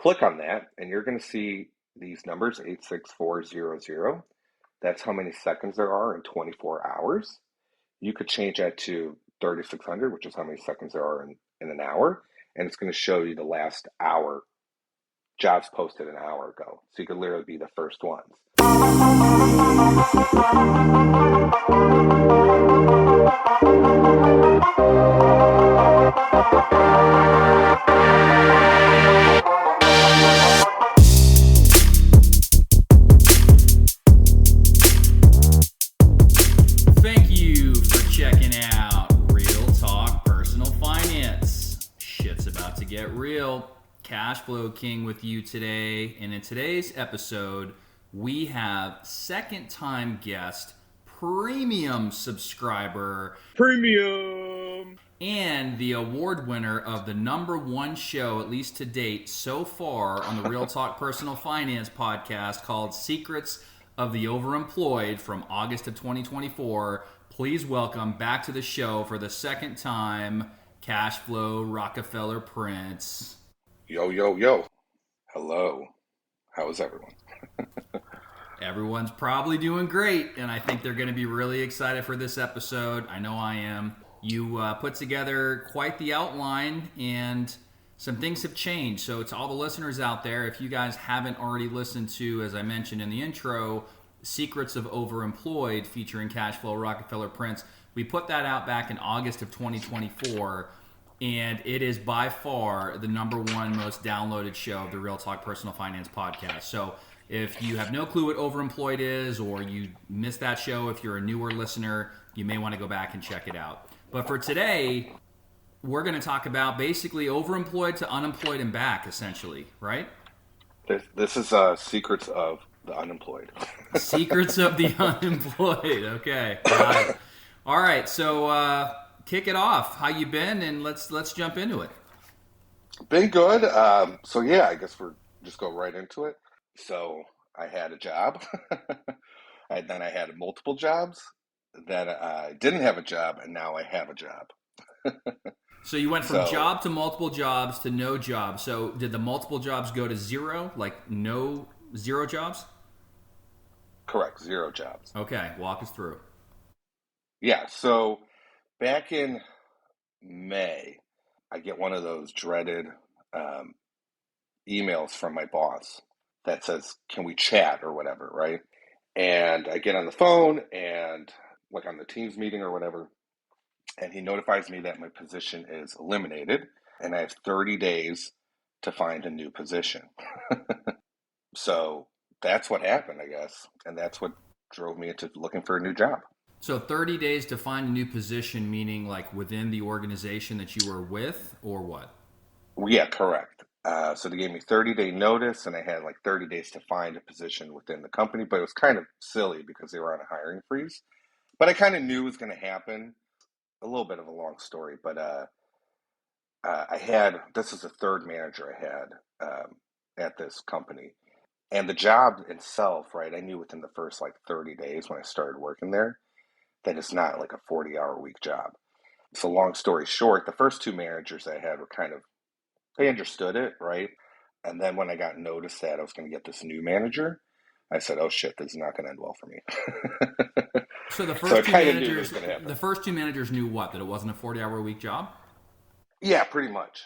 Click on that, and you're going to see these numbers 86400. That's how many seconds there are in 24 hours. You could change that to 3600, which is how many seconds there are in an hour, and it's going to show you the last hour jobs posted an hour ago. So you could literally be the first ones. Thank you for checking out Real Talk Personal Finance. Shit's about to get real. Cash Flow King with you today. And in today's episode, we have second-time guest, premium subscriber, and the award winner of the #1 show, at least to date, so far on the Real Talk Personal Finance podcast called Secrets of the Overemployed from August of 2024. Please welcome back to the show for the second time, Cash Flow Rockefeller Prince. Yo, yo, yo. Hello. How is everyone? Everyone's probably doing great, and I think they're going to be really excited for this episode. I know I am. You put together quite the outline, and some things have changed. So to all the listeners out there, if you guys haven't already listened to, as I mentioned in the intro, Secrets of Overemployed featuring Cash Flow Rockefeller Prince, we put that out back in August of 2024. And it is by far the #1 most downloaded show of the Real Talk Personal Finance podcast. So if you have no clue what Overemployed is, or you missed that show, if you're a newer listener, you may want to go back and check it out. But for today, we're going to talk about basically overemployed to unemployed and back, essentially, right? This is Secrets of the Unemployed. Secrets of the Unemployed. Okay, got it. All right, so kick it off. How you been? And let's jump into it. Been good. So yeah, I guess we're just go right into it. So I had a job. Then I had multiple jobs. Then I didn't have a job, and now I have a job. So you went from job to multiple jobs to no job. So did the multiple jobs go to zero? Like zero jobs? Correct, 0 jobs. Okay, walk us through. Yeah, so back in May, I get one of those dreaded emails from my boss that says, "Can we chat?" or whatever, right? And I get on the phone and like on the Teams meeting or whatever, and he notifies me that my position is eliminated and I have 30 days to find a new position. So that's what happened, I guess. And that's what drove me into looking for a new job. So 30 days to find a new position, meaning like within the organization that you were with, or what? Yeah, correct. So they gave me 30-day notice, and I had like 30 days to find a position within the company. But it was kind of silly because they were on a hiring freeze. But I kind of knew it was going to happen. A little bit of a long story, but this is the third manager I had at this company. And the job itself, right, I knew within the first like 30 days when I started working there that it's not like a 40-hour week job. So long story short, the first 2 managers I had were they understood it, right? And then when I got notice that I was going to get this new manager, I said, "Oh shit, this is not going to end well for me." So the first two managers knew what? That it wasn't a 40-hour week job? Yeah, pretty much.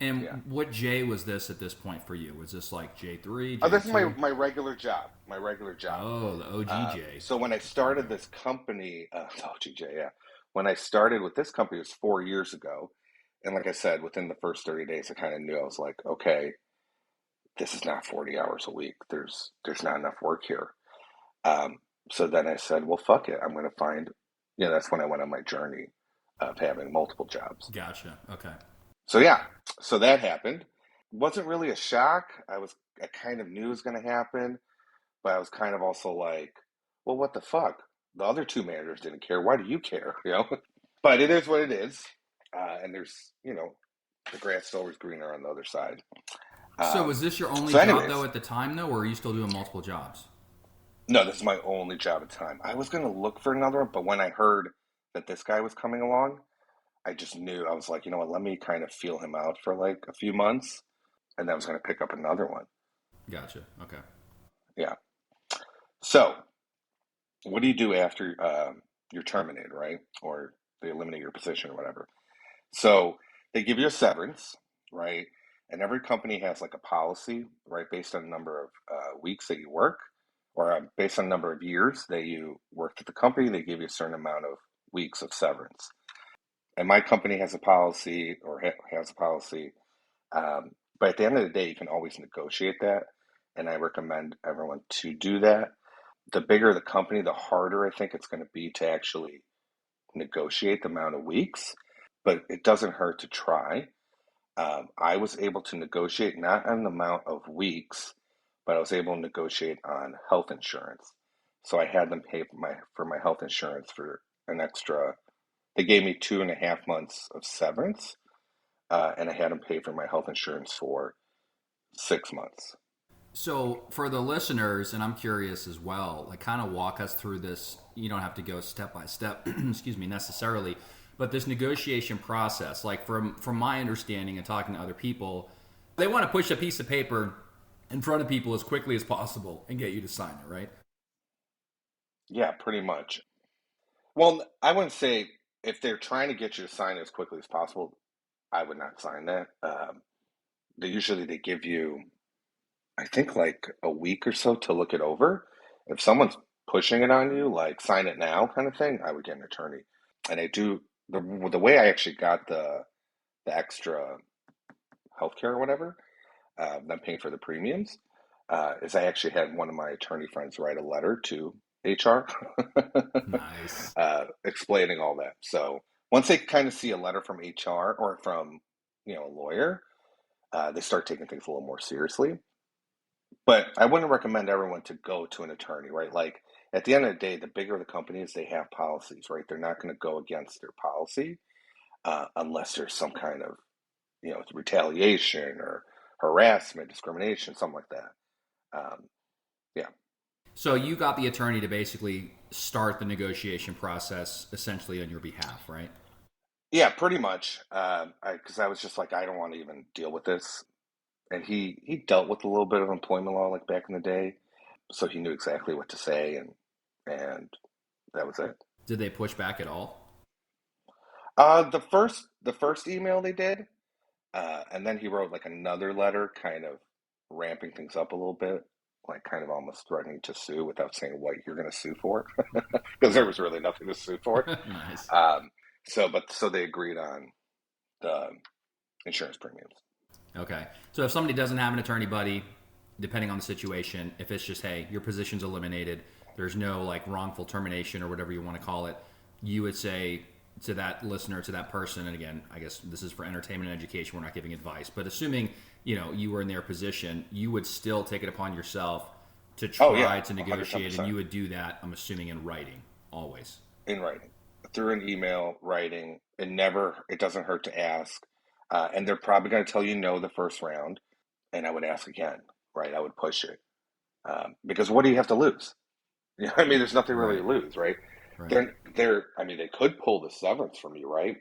And what J was this at this point for you? Was this like J3, J2? Oh, this is my regular job. My regular job. Oh, the OGJ. So when I started this company, OGJ, yeah. When I started with this company, it was 4 years ago. And like I said, within the first 30 days, I kind of knew. I was like, okay, this is not 40 hours a week. There's not enough work here. So then I said, well, fuck it. I'm going to find, that's when I went on my journey of having multiple jobs. Gotcha. Okay. So yeah, so that happened. Wasn't really a shock. I kind of knew it was going to happen, but I was kind of also like, well, what the fuck? The other 2 managers didn't care. Why do you care? But it is what it is. And there's, the grass is always greener on the other side. So was this your only job though at the time though, or are you still doing multiple jobs? No, this is my only job at the time. I was going to look for another one, but when I heard that this guy was coming along, I just knew. I was like, you know what, let me kind of feel him out for like a few months. and then I was going to pick up another one. Gotcha. Okay. Yeah. So, what do you do after you're terminated, right? Or they eliminate your position or whatever. So they give you a severance, right? And every company has like a policy, right, based on the number of weeks that you work, or based on the number of years that you worked at the company. They give you a certain amount of weeks of severance. And my company has a policy, or has a policy, but at the end of the day, you can always negotiate that, and I recommend everyone to do that. The bigger the company, the harder I think it's going to be to actually negotiate the amount of weeks, but it doesn't hurt to try. I was able to negotiate not on the amount of weeks, but I was able to negotiate on health insurance. So I had them pay for my health insurance for an extra. They gave me 2.5 months of severance, and I had them pay for my health insurance for 6 months. So for the listeners, and I'm curious as well, like kind of walk us through this. You don't have to go step by step, excuse me, necessarily, but this negotiation process, like from my understanding and talking to other people, they want to push a piece of paper in front of people as quickly as possible and get you to sign it, right? Yeah, pretty much. Well, I wouldn't say if they're trying to get you to sign as quickly as possible, I would not sign that. They give you, I think, like a week or so to look it over. If someone's pushing it on you, like sign it now kind of thing, I would get an attorney. And I do the way I actually got the extra healthcare or whatever, them paying for the premiums, is I actually had one of my attorney friends write a letter to HR Nice. explaining all that. So once they kind of see a letter from HR or from a lawyer, they start taking things a little more seriously. But I wouldn't recommend everyone to go to an attorney, right? Like at the end of the day, the bigger the companies, they have policies, right? They're not going to go against their policy unless there's some kind of retaliation or harassment, discrimination, something like that. Yeah, So you got the attorney to basically start the negotiation process essentially on your behalf, right? yeah, pretty much. Because I was just like, I don't want to even deal with this. And he dealt with a little bit of employment law like back in the day, so he knew exactly what to say, and that was it. Did they push back at all? The first email they did, and then he wrote like another letter, kind of ramping things up a little bit, like kind of almost threatening to sue without saying what you're going to sue for, because there Right. was really nothing to sue for. Nice. So they agreed on the insurance premiums. Okay. So if somebody doesn't have an attorney buddy, depending on the situation, if it's just, hey, your position's eliminated, there's no like wrongful termination or whatever you want to call it, you would say to that listener, to that person, and again, I guess this is for entertainment and education, we're not giving advice, but assuming, you were in their position, you would still take it upon yourself to Oh try yeah, to negotiate, and 110% you would do that, I'm assuming, in writing, always. in writing, through an email, writing. It doesn't hurt to ask, and they're probably going to tell you no the first round, and I would ask again, right? I would push it because what do you have to lose? I mean, there's nothing really Right. to lose, right? Right. I mean, they could pull the severance from you, right?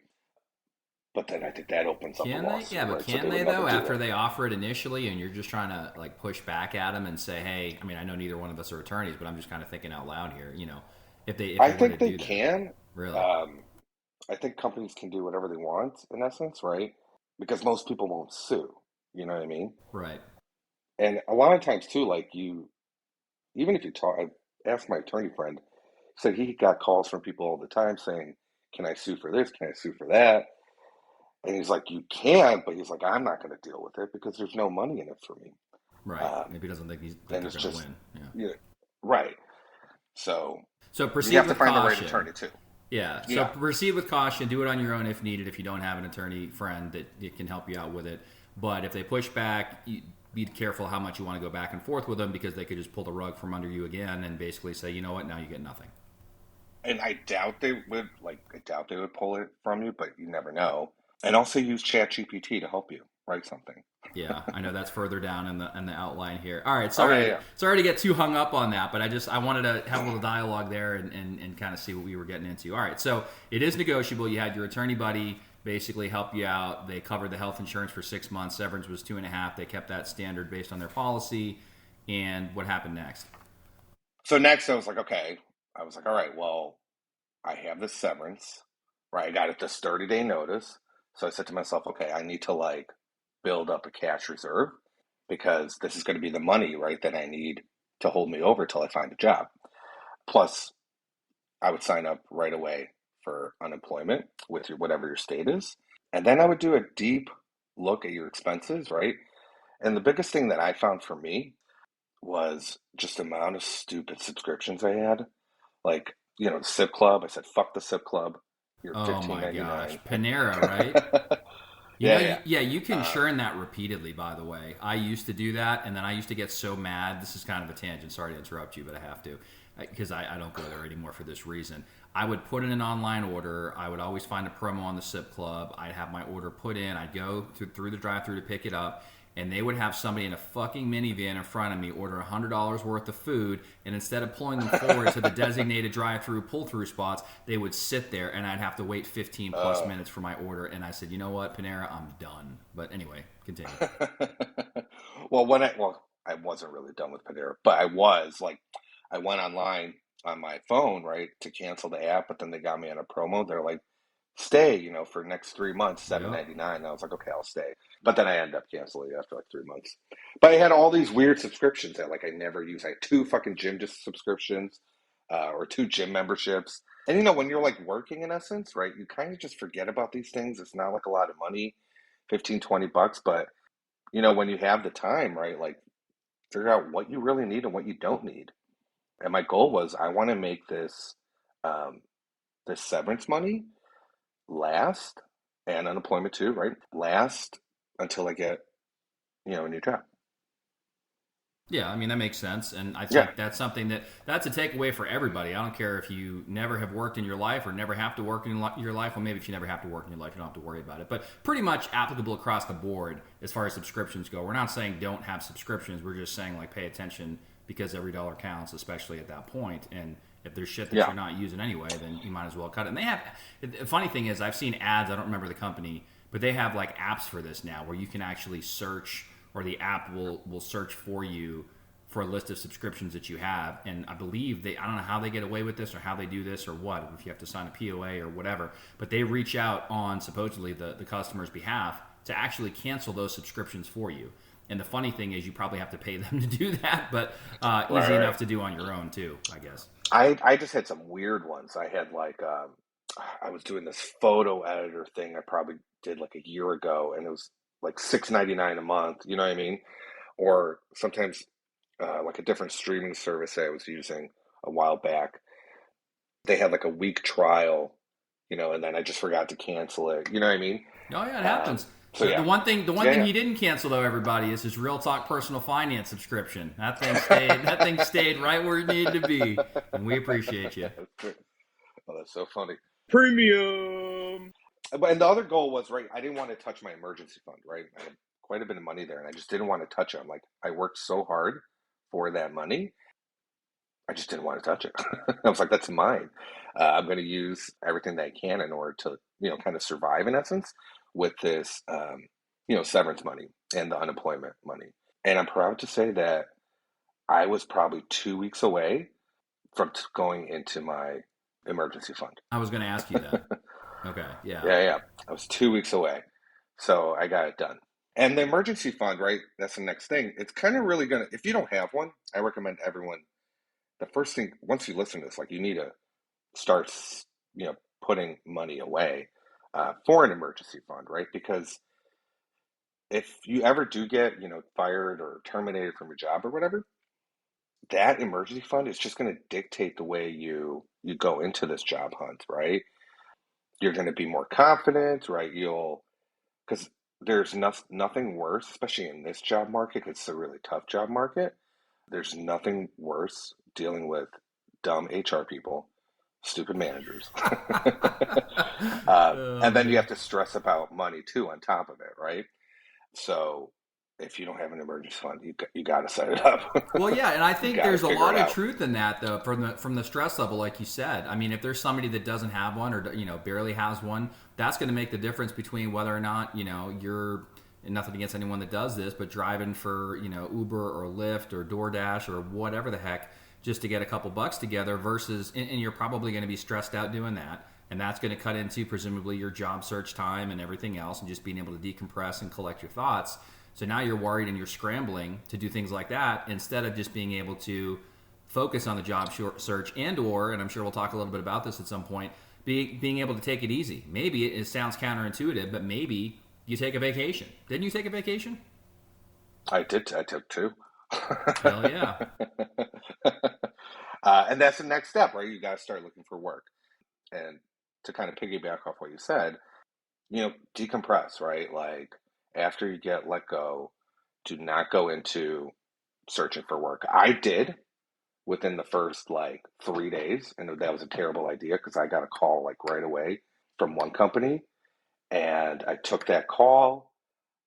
But then I think that opens up a Can they? Yeah, lawsuit, but right? So they can would they never though? do After that. they offer it initially, and you're just trying to like push back at them and say, "Hey, I mean, I know neither one of us are attorneys, but I'm just kind of thinking out loud here." If they I were to think they do that, can. really, Um, I think companies can do whatever they want in essence, right? Because most people won't sue. You know what I mean? right? And a lot of times too, like even if you talk, I asked my attorney friend, he said he got calls from people all the time saying, "Can I sue for this? Can I sue for that?" And he's like, "You can," but he's like, "I'm not going to deal with it because there's no money in it for me." Right. Um, Maybe he doesn't think and they're it's going to just, win. Yeah. you know, right. So So you proceed have to with find the right caution. attorney too. Yeah. So Yeah. proceed with caution. Do it on your own if needed. If you don't have an attorney friend that can help you out with it, but if they push back, be careful how much you want to go back and forth with them because they could just pull the rug from under you again and basically say, you know what, now you get nothing. And I doubt they would pull it from you, but you never know. And also use ChatGPT to help you write something. Yeah, I know that's further down in the outline here. All right, Oh, yeah, sorry yeah. sorry to get too hung up on that, but I wanted to have a little dialogue there and kind of see what we were getting into. All right, so it is negotiable. You had your attorney buddy basically help you out. They covered the health insurance for 6 months. Severance was 2.5. They kept that standard based on their policy. And what happened next? So next I was like, okay, I was like, all right, well, I have this severance, right? I got it this 30-day notice. So I said to myself, okay, I need to like build up a cash reserve because this is going to be the money, right, that I need to hold me over till I find a job. Plus, I would sign up right away for unemployment with your whatever your state is. And then I would do a deep look at your expenses, right? And the biggest thing that I found for me was just the amount of stupid subscriptions I had. Like, the SIP Club. I said, fuck the SIP Club. You're Oh fifteen my ninety gosh, nine. Panera, right? Yeah, yeah. Yeah, you can Uh, churn that repeatedly, by the way. I used to do that, and then I used to get so mad. This is kind of a tangent. Sorry to interrupt you, but I have to because I don't go there anymore for this reason. I would put in an online order. I would always find a promo on the SIP Club. I'd have my order put in. I'd go through the drive-through to pick it up, and they would have somebody in a fucking minivan in front of me order $100 worth of food, and instead of pulling them forward to the designated drive-through pull-through spots, they would sit there, and I'd have to wait 15 plus uh, minutes for my order. And I said, you know what, Panera, I'm done. But anyway, continue. I wasn't really done with Panera, but I was like, I went online on my phone, right, to cancel the app, but then they got me on a promo. They're like, stay, for next 3 months, seven Yep. ninety nine. And I was like, okay, I'll stay. But then I ended up canceling after like 3 months. But I had all these weird subscriptions that like I never use. I had two fucking gym just subscriptions, or two gym memberships. And when you're like working in essence, right, you kind of just forget about these things. It's not like a lot of money, 15, $20, but when you have the time, right, like figure out what you really need and what you don't need. And my goal was I want to make um, this severance money last, and unemployment too, right? Last until I get, a new job. Yeah, I mean that makes sense, and I Yeah. think that's something that's a takeaway for everybody. I don't care if you never have worked in your life or never have to work in your life. Well, maybe if you never have to work in your life, you don't have to worry about it. But pretty much applicable across the board as far as subscriptions go. We're not saying don't have subscriptions. We're just saying like pay attention because every dollar counts, especially at that point. And if there's shit that Yeah. you're not using anyway, then you might as well cut it. And they have. The funny thing is, I've seen ads. I don't remember the company, but they have like apps for this now where you can actually search or the app will search for you for a list of subscriptions that you have. And I believe I don't know how they get away with this or how they do this or what, if you have to sign a POA or whatever, but they reach out on supposedly the customer's behalf to actually cancel those subscriptions for you. And the funny thing is you probably have to pay them to do that, but Right, easy right. enough to do on your own too, I guess. I just had some weird ones. I had like I was doing this photo editor thing I probably did like a year ago, and it was like 6.99 a month. You know what I mean? Or sometimes like a different streaming service I was using a while back. They had like a week trial, and then I just forgot to cancel it. You know what I mean? Oh yeah, it Um, happens. so The yeah, one yeah, thing yeah. he didn't cancel though, everybody, is his Real Talk Personal Finance subscription. That thing stayed right where it needed to be, and we appreciate you. Oh, that's so funny. Premium. And the other goal was, right, I didn't want to touch my emergency fund, right? I had quite a bit of money there, and I just didn't want to touch it. I'm like, I worked so hard for that money, I just didn't want to touch it. I was like, that's mine. I'm going to use everything that I can in order to, kind of survive in essence with this, severance money and the unemployment money. And I'm proud to say that I was probably 2 weeks away from going into my emergency fund. I was going to ask you that. Okay, yeah. Yeah, yeah. I was 2 weeks away. So I got it done. And the emergency fund, right? That's the next thing. It's kind of really going to, if you don't have one, I recommend everyone, the first thing, once you listen to this, like you need to start, putting money away for an emergency fund, right? Because if you ever do get, fired or terminated from your job or whatever, that emergency fund is just going to dictate the way you go into this job hunt, right? You're going to be more confident, right? Because there's nothing worse, especially in this job market. It's a really tough job market. There's nothing worse dealing with dumb HR people, stupid managers. Oh And then you man. have to stress about money too on top of it, right? So if you don't have an emergency fund, you got to set it up. Well, yeah, and I You think got to there's a figure it lot of out. truth in that, though, from the stress level, like you said. I mean, if there's somebody that doesn't have one, or barely has one, that's going to make the difference between whether or not you're, and nothing against anyone that does this, but driving for Uber or Lyft or DoorDash or whatever the heck just to get a couple bucks together versus, and you're probably going to be stressed out doing that, and that's going to cut into presumably your job search time and everything else, and just being able to decompress and collect your thoughts. So now you're worried and you're scrambling to do things like that instead of just being able to focus on the job search and I'm sure we'll talk a little bit about this at some point, being able to take it easy. Maybe it sounds counterintuitive, but maybe you take a vacation. Didn't you take a vacation? I did. I took two. Hell yeah. And that's the next step, right? You got to start looking for work. And to kind of piggyback off what you said, decompress, right? Like after you get let go, do not go into searching for work. I did within the first like 3 days, and that was a terrible idea because I got a call like right away from one company, and I took that call.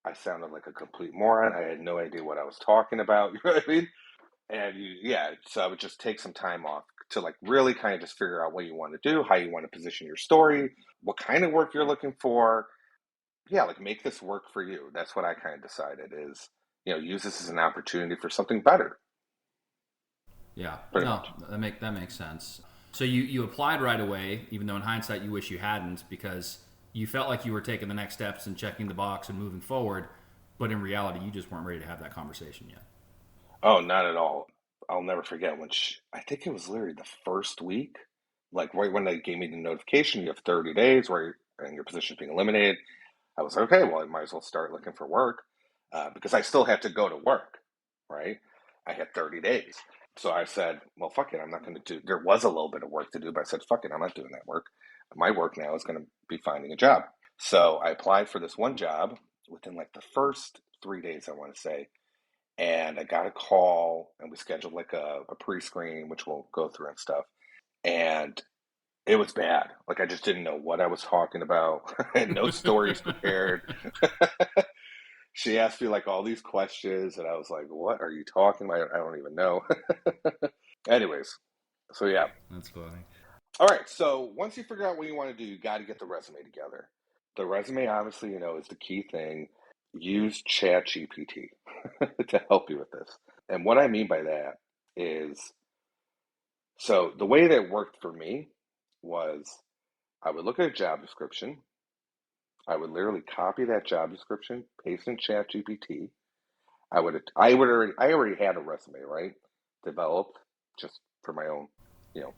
I sounded like a complete moron. I had no idea what I was talking about. You know what I mean? And yeah, so I would just take some time off to like really kind of just figure out what you want to do, how you want to position your story, what kind of work you're looking for. Yeah, like make this work for you. That's what I kind of decided is, use this as an opportunity for something better, Yeah. pretty No, much. that makes sense. So you applied right away, even though in hindsight you wish you hadn't, because you felt like you were taking the next steps and checking the box and moving forward, but in reality you just weren't ready to have that conversation yet. Oh, not at all. I'll never forget when I think it was literally the first week, like right when they gave me the notification, you have 30 days where and your position's being eliminated. I was like, okay, well, I might as well start looking for work because I still have to go to work, right? I had 30 days. So I said, well, fuck it. I'm not going to do, there was a little bit of work to do, but I said, fuck it. I'm not doing that work. My work now is going to be finding a job. So I applied for this one job within like the first 3 days, I want to say. And I got a call and we scheduled like a pre-screen, which we'll go through and stuff. And it was bad. Like I just didn't know what I was talking about. I had no stories prepared. She asked me like all these questions, and I was like, "What are you talking about? I don't even know." Anyways, so yeah. That's funny. All right. So once you figure out what you want to do, you got to get the resume together. The resume, obviously, is the key thing. Use ChatGPT to help you with this. And what I mean by that is, so the way that worked for me was I would look at a job description. I would literally copy that job description, paste in ChatGPT. I already had a resume, right? Developed just for my own, you know,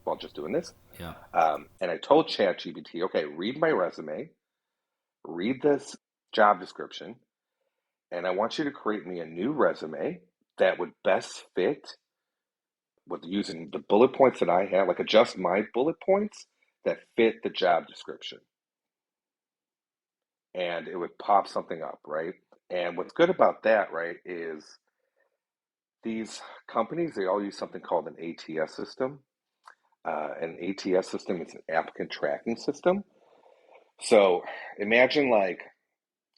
while just doing this. Yeah. And I told ChatGPT, okay, read my resume, read this job description, and I want you to create me a new resume that would best fit with using the bullet points that I have, like adjust my bullet points that fit the job description. And it would pop something up, right? And what's good about that, right, is these companies, they all use something called an ATS system. An ATS system is an applicant tracking system. So imagine like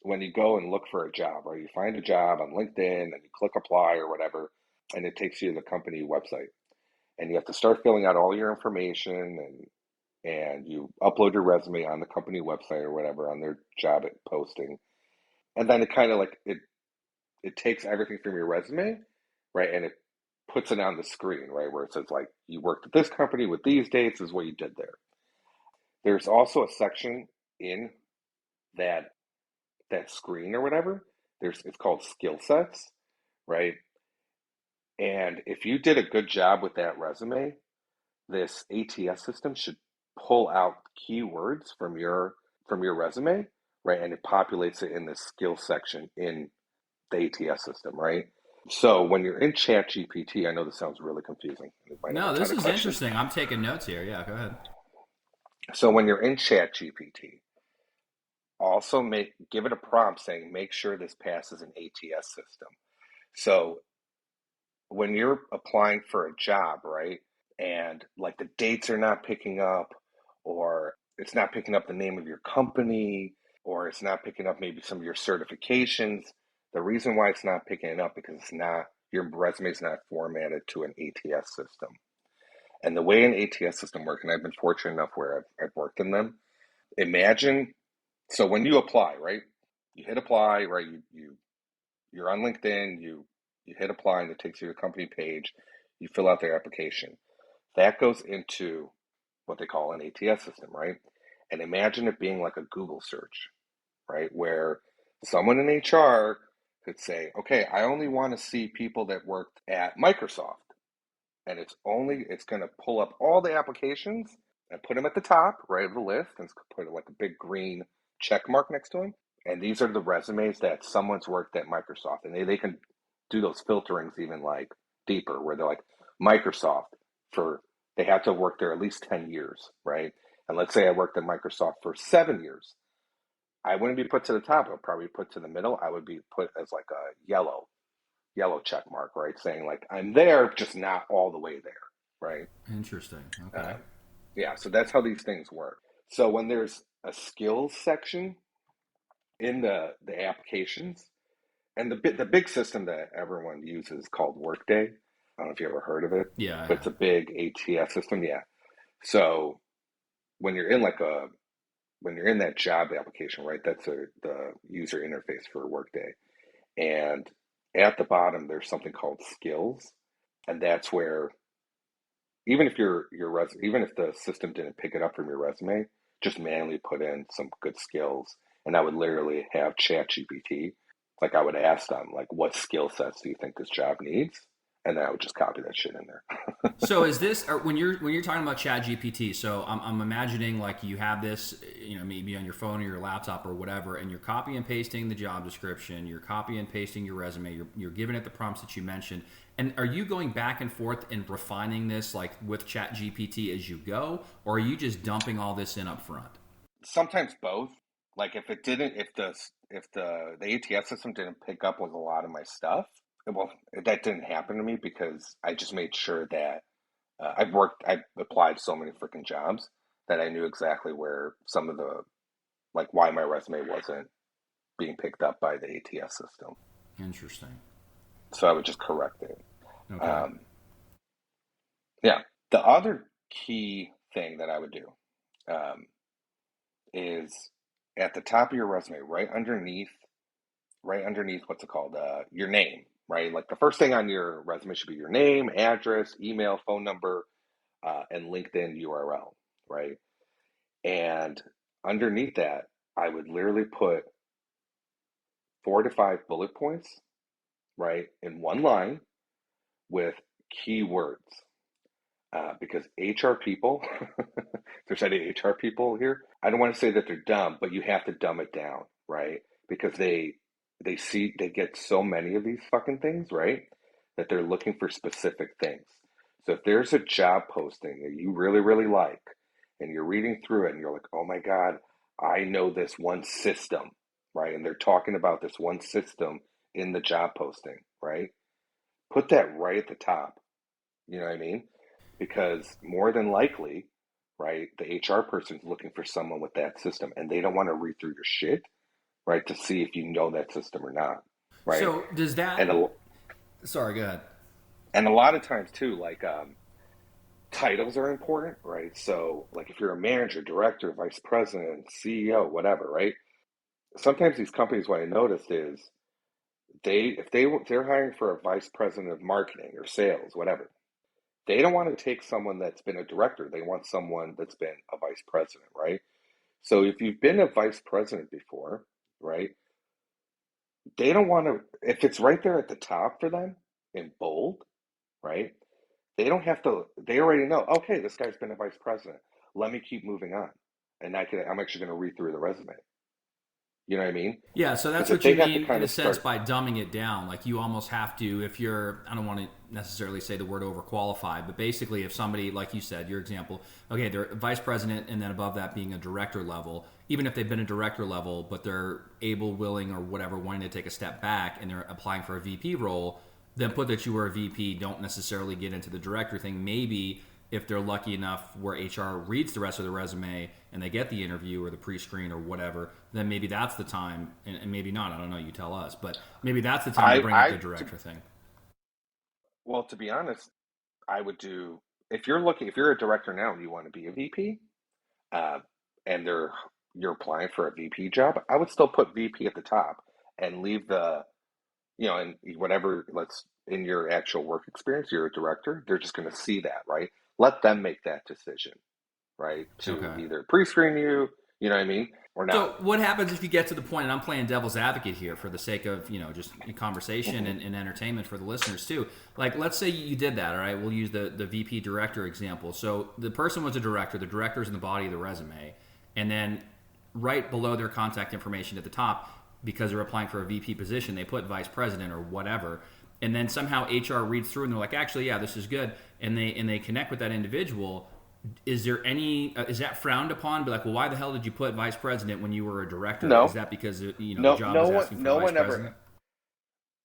when you go and look for a job, or you find a job on LinkedIn and you click apply or whatever, and it takes you to the company website. And you have to start filling out all your information and you upload your resume on the company website or whatever on their job posting. And then it kind of like it takes everything from your resume, right? And it puts it on the screen, right? Where it says like you worked at this company with these dates is what you did there. There's also a section in that screen or whatever. It's called skill sets, right? And if you did a good job with that resume, this ATS system should pull out keywords from your resume, right? And it populates it in the skill section in the ATS system, right? So when you're in ChatGPT, I know this sounds really confusing. You might have a No, ton this of is questions. interesting. I'm taking notes here. Yeah, go ahead. So when you're in ChatGPT, also give it a prompt saying make sure this passes an ATS system. So when you're applying for a job, right, and like the dates are not picking up, or it's not picking up the name of your company, or it's not picking up maybe some of your certifications, The reason why it's not picking it up because it's not your resume is not formatted to an ATS system. And the way an ATS system works, and I've been fortunate enough where I've worked in them. Imagine, so when you apply, right? You hit apply, right? You're on LinkedIn, you hit apply and it takes you to the company page, you fill out their application. That goes into what they call an ATS system, right? And imagine it being like a Google search, right? Where someone in HR could say, okay, I only want to see people that worked at Microsoft. And it's going to pull up all the applications and put them at the top, right, of the list, and put like a big green check mark next to them. And these are the resumes that someone's worked at Microsoft. And they can do those filterings even like deeper, where they're like Microsoft for, they have to work there at least 10 years, right? And let's say I worked at Microsoft for 7 years. I wouldn't be put to the top. I would probably be put to the middle. I would be put as like a yellow check mark, right? Saying like I'm there, just not all the way there, right? Interesting. Okay. Um, yeah, so that's how these things work. So when there's a skills section in the applications, and the big system that everyone uses is called Workday. I don't know if you ever heard of it, Yeah, I but it's have. a big ATS system. Yeah. So when you're in like a when you're in that job application, right? That's the user interface for Workday, and at the bottom there's something called skills, and that's where even if even if the system didn't pick it up from your resume, just manually put in some good skills, and I would literally have Chat GPT, like I would ask them like, what skill sets do you think this job needs, and then I would just copy that shit in there. So is this when you're talking about Chat GPT? So I'm imagining like you have this, maybe on your phone or your laptop or whatever, and you're copy and pasting the job description, you're copy and pasting your resume, you're giving it the prompts that you mentioned, and are you going back and forth and refining this like with Chat GPT as you go, or are you just dumping all this in up front? Sometimes both. Like if the ATS system didn't pick up with a lot of my stuff, well, that didn't happen to me because I just made sure that I've applied so many freaking jobs that I knew exactly where some of the, like why my resume wasn't being picked up by the ATS system. Interesting. So I would just correct it. Okay. Um, yeah. The other key thing that I would do um, is at the top of your resume, right underneath what's it called, your name, right? Like the first thing on your resume should be your name, address, email, phone number, and LinkedIn URL, right? And underneath that, I would literally put 4 to 5 bullet points, right, in one line with keywords. Because HR people, there's any HR people here. I don't want to say that they're dumb, but you have to dumb it down, right? Because they get so many of these fucking things, right? That they're looking for specific things. So if there's a job posting that you really, really like, and you're reading through it and you're like, oh my God, I know this one system, right? And they're talking about this one system in the job posting, right? Put that right at the top. You know what I mean? Because more than likely, right, the HR person's looking for someone with that system and they don't want to read through your shit, right, to see if you know that system or not, right? So does that? And a, Sorry, go ahead. and a lot of times too, like titles are important, right? So like if you're a manager, director, vice president, CEO, whatever, right? Sometimes these companies, what I noticed is they're hiring for a vice president of marketing or sales, whatever. They don't want to take someone that's been a director. They want someone that's been a vice president, right? So if you've been a vice president before, right, they don't want to, if it's right there at the top for them in bold, right, they don't have to, they already know, okay, this guy's been a vice president. Let me keep moving on. And I'm actually going to read through the resume. You know what I mean? Yeah, so that's Because if what you they have to mean in kind a of sense start, by dumbing it down. Like you almost have to, if you're, I don't want to necessarily say the word overqualified, but basically if somebody, like you said, your example, okay, they're a vice president and then above that being a director level, even if they've been a director level, but they're able, willing, or whatever, wanting to take a step back and they're applying for a VP role, then put that you were a VP, don't necessarily get into the director thing. Maybe if they're lucky enough where HR reads the rest of the resume and they get the interview or the pre-screen or whatever, then maybe that's the time, and maybe not. I don't know. You tell us, but maybe that's the time to I bring up the I director thing. well, to be honest, I would do if you're a director now and you want to be a VP, uh, and you're applying for a VP job, I would still put VP at the top and leave the and whatever, let's in your actual work experience, you're a director, they're just going to see that, right? Let them make that decision, right? To Okay. either pre-screen you, you know what I mean, or So not. what happens if you get to the point, and I'm playing devil's advocate here for the sake of, just conversation Hmm. and entertainment for the listeners too. Like, let's say you did that, all right? We'll use the VP director example. So the person was a director, the director's in the body of the resume, and then right below their contact information at the top, because they're applying for a VP position, they put vice president or whatever. And then somehow HR reads through and they're like, actually, yeah, this is good. And they connect with that individual. Is there any is that frowned upon? Be like, well, why the hell did you put vice president when you were a director? Is No, that because the no, job no is one, asking for no vice one ever. president?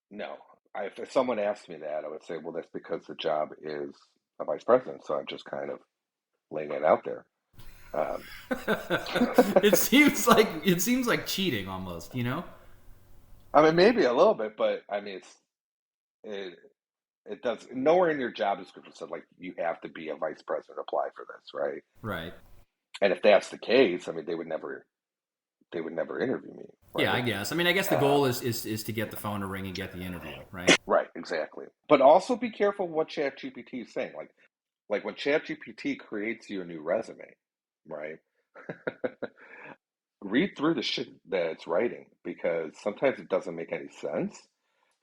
No, if someone asked me that, I would say, well, that's because the job is a vice president. So I'm just kind of laying it out there. Um, it seems like cheating almost. I mean, maybe a little bit, but I mean, it, it does nowhere in your job description said like you have to be a vice president to apply for this, right? Right. And if that's the case, I mean, they would never interview me, Yeah, I right? guess. I mean, I guess the goal Um, is to get the phone to ring and get the interview, right? right, exactly. But also be careful what ChatGPT is saying. Like when ChatGPT creates you a new resume, right? Read through the shit that it's writing because sometimes it doesn't make any sense.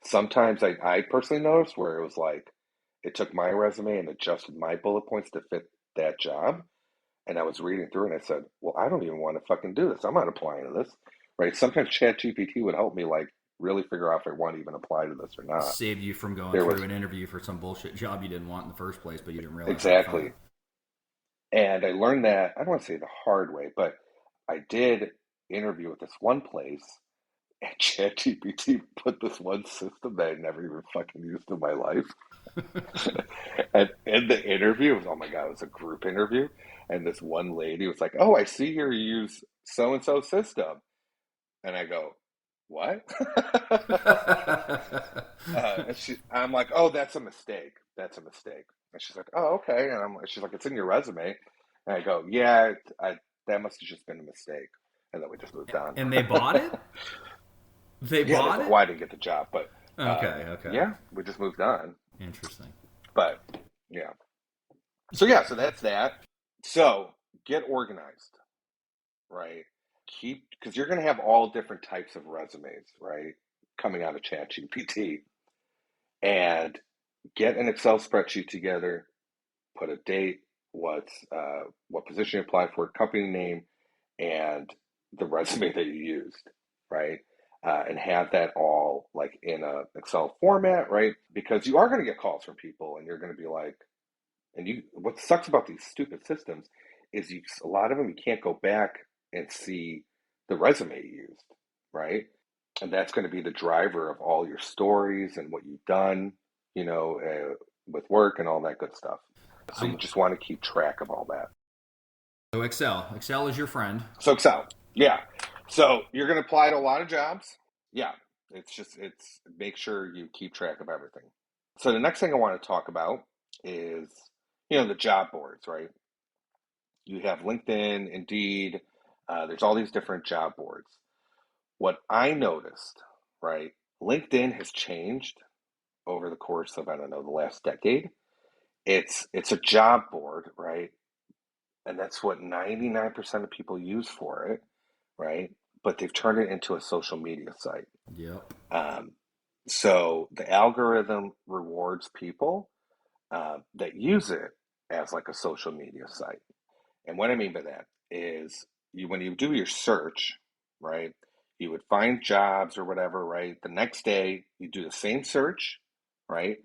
Sometimes I personally noticed where it was like it took my resume and adjusted my bullet points to fit that job. And I was reading through and I said, well, I don't even want to fucking do this. I'm not applying to this. Right. Sometimes ChatGPT would help me like really figure out if I want to even apply to this or not. Saved you from going There through was an interview for some bullshit job you didn't want in the first place, but you didn't realize at the time. exactly. And I learned that, I don't want to say the hard way, but I did interview with this one place and ChatGPT put this one system that I never even fucking used in my life. And in the interview, it was, oh my God, it was a group interview. And this one lady was like, oh, I see here you use so and so system. And I go, what? I'm like, oh, that's a mistake. That's a mistake. And she's like, oh, okay. And she's like, it's in your resume. And I go, yeah, that must have just been a mistake. And then we just moved on. And they bought it? They Yeah, bought well, it? I didn't get the job, but Okay, okay. yeah, we just moved on. Interesting. But yeah, so yeah, so that's that. So get organized, right? Keep because you're going to have all different types of resumes, right? Coming out of ChatGPT, and get an Excel spreadsheet together. Put a date, what position you applied for, company name, and the resume that you used, right? And have that all like in a Excel format, right? Because you are going to get calls from people, and you're going to be like, and you. What sucks about these stupid systems is a lot of them you can't go back and see the resume you used, right? And that's going to be the driver of all your stories and what you've done, with work and all that good stuff. So you I'm, just want to keep track of all that. so Excel. Excel is your friend. So Excel, yeah. So you're going to apply to a lot of jobs. Yeah, it's make sure you keep track of everything. So the next thing I want to talk about is the job boards, right? You have LinkedIn, Indeed. There's all these different job boards. What I noticed, right? LinkedIn has changed over the course of I don't know the last decade. It's a job board, right? And that's what 99% of people use for it, right? But they've turned it into a social media site. Yep. Um, so the algorithm rewards people that use it as like a social media site. And what I mean by that is when you do your search, right? You would find jobs or whatever, right? The next day you do the same search, right?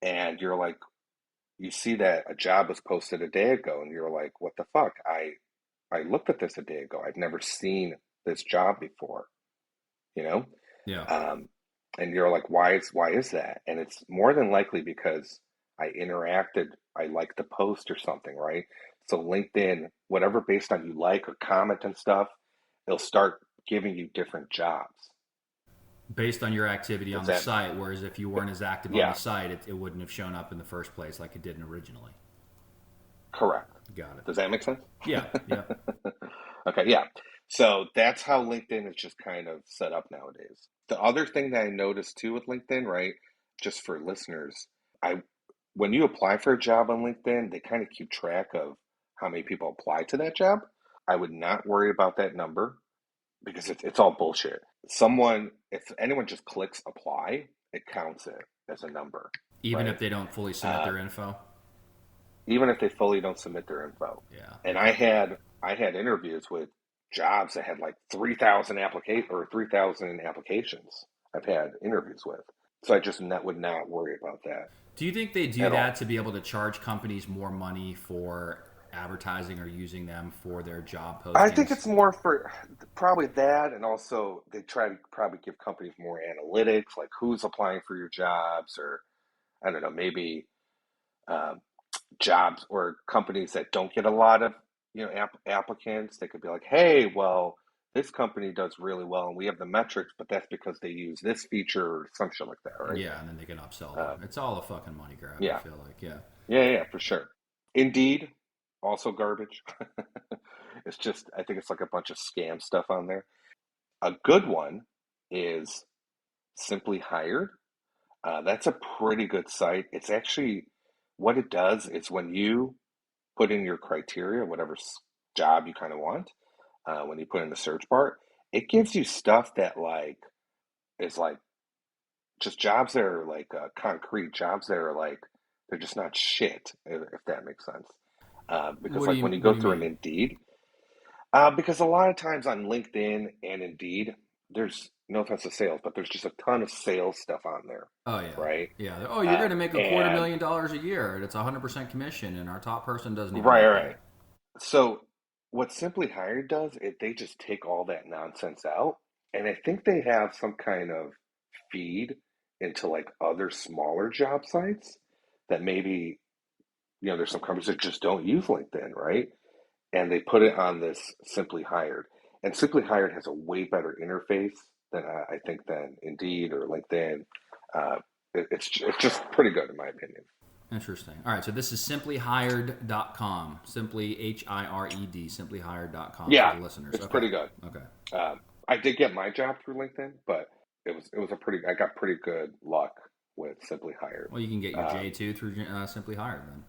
And you're like, you see that a job was posted a day ago, and you're like, what the fuck? I looked at this a day ago. I've never seen this job before, you know? Yeah. Um, and you're like, why is that? And it's more than likely because I interacted, I liked the post or something, right? So LinkedIn, whatever based on you like or comment and stuff, it'll start giving you different jobs. Based on your activity Does on the that, site, whereas if you weren't as active on the yeah, site, it wouldn't have shown up in the first place like it did originally. correct. Got it. Does that make sense? Yeah, yeah. Okay, yeah. So that's how LinkedIn is just kind of set up nowadays. The other thing that I noticed too with LinkedIn, right, just for listeners, I when you apply for a job on LinkedIn, they kind of keep track of how many people apply to that job. I would not worry about that number because it's all bullshit. If anyone just clicks apply, it counts it as a number, Even if right? they don't fully submit Uh, their info. Even if they fully don't submit their info. Yeah. And Okay. I had interviews with jobs that had like 3,000 applications. I've had interviews with. So I just would not worry about that Do you think they do at that all. to be able to charge companies more money for advertising or using them for their job I think postings? it's more for probably that, and also they try to probably give companies more analytics, like who's applying for your jobs, or I don't know, maybe um, jobs or companies that don't get a lot of applicants. They could be like, hey, well, this company does really well, and we have the metrics, but that's because they use this feature or some shit like that, right? Yeah, and then they can upsell them. Um, It's all a fucking money grab, I yeah, feel like. Yeah. yeah, for sure. Indeed, also garbage. It's just, I think it's like a bunch of scam stuff on there. A good one is Simply Hired. That's a pretty good site. It's actually what it does is when you put in your criteria, whatever job you kind of want, when you put in the search bar, it gives you stuff that like is like just jobs that are like concrete jobs that are like they're just not shit, if that makes sense. Because like when you What go do you through an mean? Indeed, because a lot of times on LinkedIn and Indeed, there's no offense to sales, but there's just a ton of sales stuff on there, Oh yeah. right? Yeah. Oh, you're going to make a quarter And million dollars a year and it's 100% commission and our top person doesn't even right, make right. that. So what Simply Hired does, they just take all that nonsense out, and I think they have some kind of feed into like other smaller job sites that maybe, there's some companies that just don't use LinkedIn, right? And they put it on this Simply Hired. And Simply Hired has a way better interface than I think than Indeed or LinkedIn. Uh, it's just pretty good in my opinion. Interesting. All right, so this is simplyhired.com. Simply HIRED, simplyhired.com for Yeah, the listeners. it's Okay. pretty good. Okay. I did get my job through LinkedIn, but I got pretty good luck with Simply Hired. Well, you can get your Um, J2 through Simply Hired then,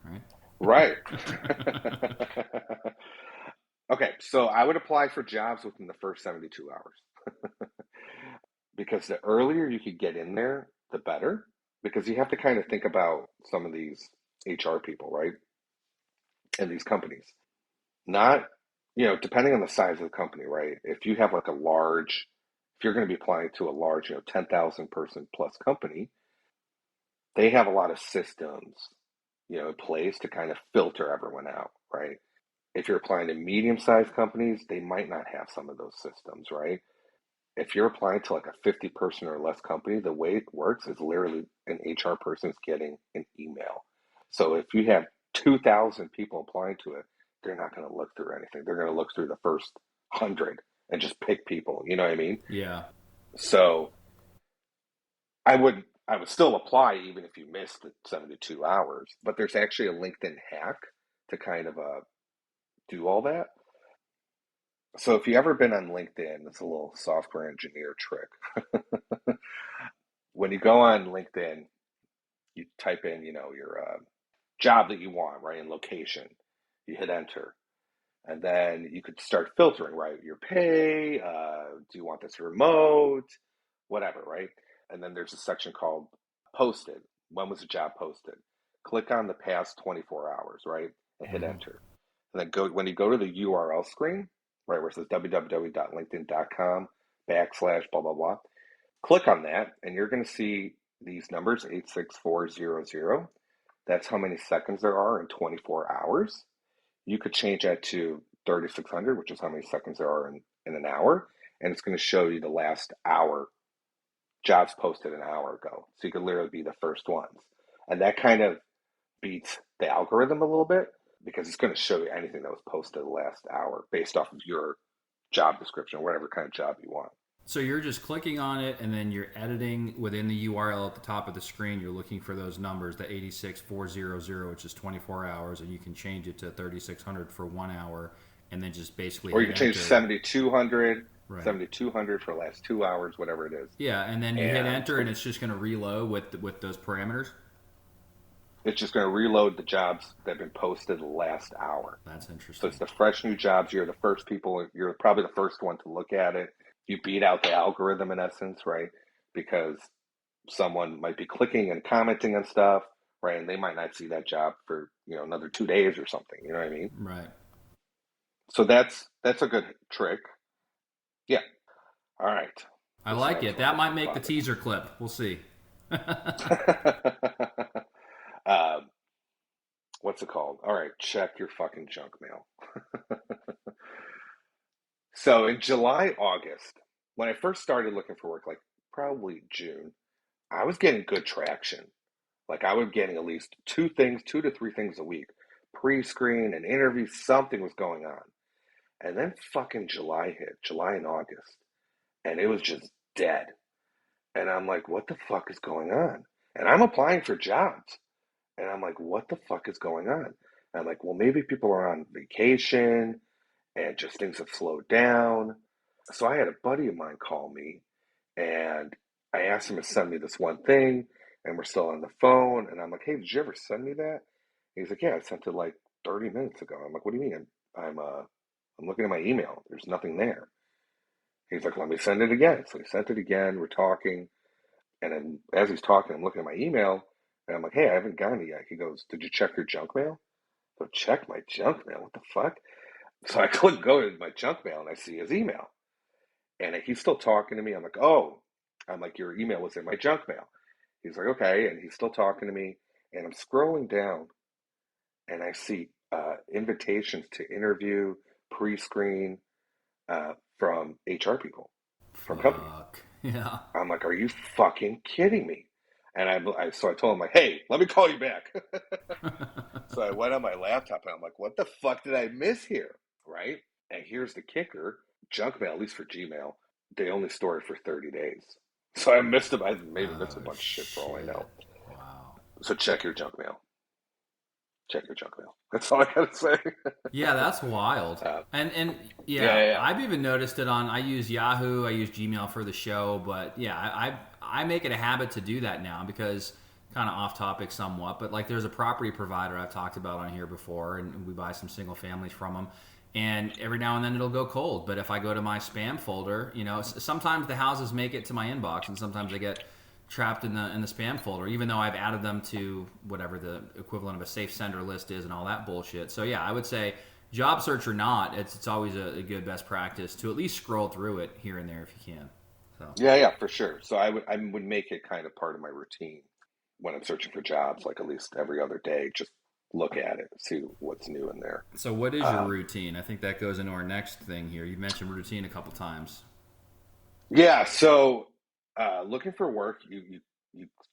right. right? Okay, so I would apply for jobs within the first 72 hours because the earlier you could get in there, the better. Because you have to kind of think about some of these HR people, right? And these companies. Not, depending on the size of the company, right? If you have like if you're going to be applying to a large, 10,000 person plus company, they have a lot of systems, in place to kind of filter everyone out, right? If you're applying to medium-sized companies, they might not have some of those systems, right? If you're applying to like a 50 person or less company, the way it works is literally an HR person is getting an email. So if you have 2,000 people applying to it, they're not going to look through anything. They're going to look through the first 100 and just pick people. You know what I mean? Yeah. So I would still apply even if you missed the 72 hours. But there's actually a LinkedIn hack to kind of do all that. So if you ever been on LinkedIn, it's a little software engineer trick. When you go on LinkedIn, you type in, your job that you want, right, and location. You hit enter, and then you could start filtering, right? Your pay. Do you want this remote? Whatever, right? And then there's a section called posted. When was the job posted? Click on the past 24 hours, right, and hit Hmm. enter. And then when you go to the URL screen, right, where it says www.linkedin.com /blah blah blah. Click on that, and you're going to see these numbers 86400. That's how many seconds there are in 24 hours. You could change that to 3600, which is how many seconds there are in an hour, and it's going to show you the last hour jobs posted an hour ago. So you could literally be the first ones. And that kind of beats the algorithm a little bit because it's going to show you anything that was posted the last hour based off of your job description, whatever kind of job you want. So you're just clicking on it, and then you're editing within the URL at the top of the screen. You're looking for those numbers, the 86400, which is 24 hours, and you can change it to 3600 for 1 hour, and then just basically Or you hit can change enter. 7200, Right. 7200 for the last 2 hours, whatever it is. Yeah, and then you hit And enter, and it's just going to reload with those parameters. it's just going to reload the jobs that have been posted the last hour. That's So interesting. it's the fresh new jobs. You're the first people, you're probably the first one to look at it. You beat out the algorithm in essence, right? Because someone might be clicking and commenting on stuff, right? And they might not see that job for, another 2 days or something. You know what I mean? Right. So that's a good trick. Yeah. All right. I This like next it. one That is might make the fun. teaser clip. We'll see. um, what's it called? All right, check your fucking junk mail. So in July, August, when I first started looking for work, like probably June, I was getting good traction. Like I was getting at least 2 to 3 things a week, pre-screen and interview, something was going on. And then fucking July hit, July and August, and it was just dead. And I'm like, what the fuck is going on? And I'm applying for jobs. And I'm like, what the fuck is going on? And I'm like, well, maybe people are on vacation and just things have slowed down. So I had a buddy of mine call me and I asked him to send me this one thing and we're still on the phone. And I'm like, hey, did you ever send me that? And he's like, yeah, I sent it like 30 minutes ago. I'm like, what do you mean? I'm looking at my email. There's nothing there. He's like, let me send it again. So he sent it again. We're talking. And then as he's talking, I'm looking at my email and I'm like, hey, I haven't gotten it yet. He goes, did you check your junk mail? So check my junk mail. What the fuck? So I go to my junk mail and I see his email. And he's still talking to me. I'm like, oh, I'm like, your email was in my junk mail. He's like, okay. And he's still talking to me. And I'm scrolling down and I see invitations to interview, pre screen from HR people, from companies. Fuck. Yeah. I'm like, are you fucking kidding me? And so I told him, like, hey, let me call you back. So I went on my laptop and I'm like, what the fuck did I miss here? Right? And here's the kicker, junk mail, at least for Gmail, they only store it for 30 days. So I missed them. I maybe missed a Oh bunch of shit for all I know. shit. Wow. So check your junk mail. Check your junk mail. That's all I gotta say. Yeah, that's wild. uh, And yeah, yeah, yeah, yeah. I've even noticed it on. I use Yahoo, I use Gmail for the show, but yeah, I make it a habit to do that now because kind of off topic somewhat, but like there's a property provider I've talked about on here before, and we buy some single families from them. And every now and then it'll go cold, but if I go to my spam folder, sometimes the houses make it to my inbox, and sometimes they get trapped in the spam folder, even though I've added them to whatever the equivalent of a safe sender list is and all that bullshit. So yeah, I would say job search or not, it's always a good best practice to at least scroll through it here and there if you can. So Yeah, yeah, for sure. So I would make it kind of part of my routine when I'm searching for jobs, like at least every other day, just look at it, see what's new in there. so what is your Um, routine? I think that goes into our next thing here. You mentioned routine a couple times. yeah, so looking for work, you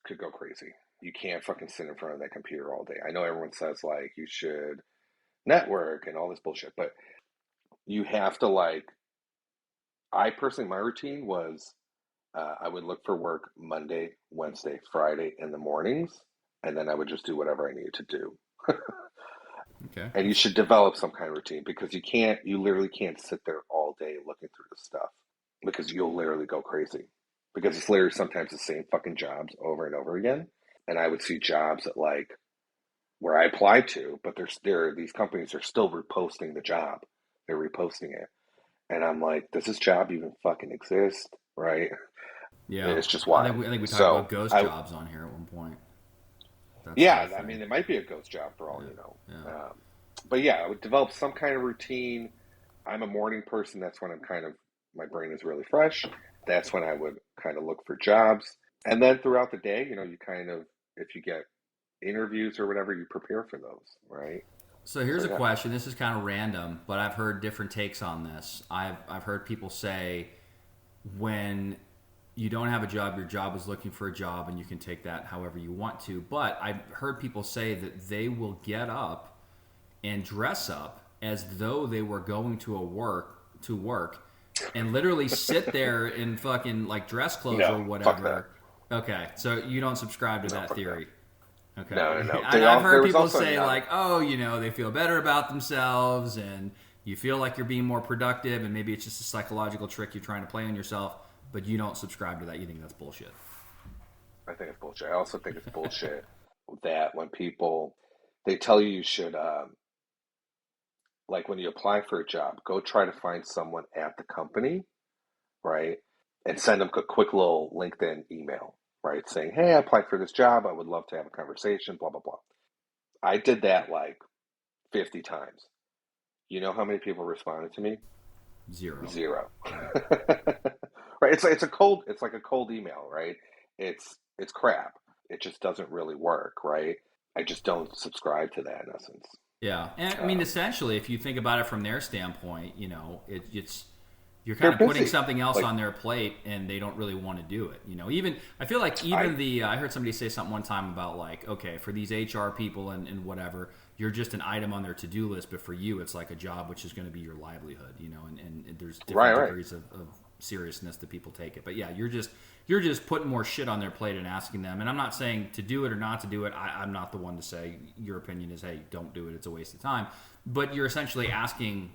could go crazy. You can't fucking sit in front of that computer all day. I know everyone says like you should network and all this bullshit, but you have to like. I personally, my routine was I would look for work Monday, Wednesday, Friday in the mornings, and then I would just do whatever I needed to do. Okay. And you should develop some kind of routine because you literally can't sit there all day looking through the stuff because you'll literally go crazy because it's literally sometimes the same fucking jobs over and over again. And I would see jobs that like where I applied to, but these companies are still reposting the job. They're reposting it. And I'm like, does this job even fucking exist? Right? Yeah. It's just I think wild. we talked about So ghost I, jobs on here at one point. That's the yeah, whole I mean, thing. it might be a ghost job for all Yeah. you know. Yeah. But yeah, I would develop some kind of routine. I'm a morning person. That's when my brain is really fresh. That's when I would kind of look for jobs. And then throughout the day, you kind of, if you get interviews or whatever, you prepare for those, right? So So here's a yeah. question. This is kind of random, but I've heard different takes on this. I've heard people say when you don't have a job, your job is looking for a job, and you can take that however you want to. But I've heard people say that they will get up and dress up as though they were going to work and literally sit there in fucking like dress clothes or No, fuck that. whatever. Okay, so you don't subscribe to No, that fuck that. theory. No, no, Okay, no. I've There heard was people also say another. like, oh, they feel better about themselves, and you feel like you're being more productive, and maybe it's just a psychological trick you're trying to play on yourself, but you don't subscribe to that. You think that's bullshit. I think it's bullshit. I also think it's bullshit that when people they tell you you should like when you apply for a job, go try to find someone at the company, right? And send them a quick little LinkedIn email, right? Saying, "Hey, I applied for this job. I would love to have a conversation, blah blah blah." I did that like 50 times. You know how many people responded to me? Zero. Zero. Right. Right? It's a cold it's like a cold email, right? It's crap. It just doesn't really work, right? I just don't subscribe to that in essence. Yeah, and I mean, Um, essentially, if you think about it from their standpoint, it's you're kind they're of putting busy. something else Like on their plate, and they don't really want to do it. Even I feel like I even I heard somebody say something one time about like, okay, for these HR people and whatever, you're just an item on their to do list, but for you, it's like a job which is going to be your livelihood. And there's right, different right. degrees of seriousness that people take it. But yeah, you're just putting more shit on their plate and asking them. And I'm not saying to do it or not to do it. I'm not the one to say your opinion is, hey, don't do it. It's a waste of time. But you're essentially asking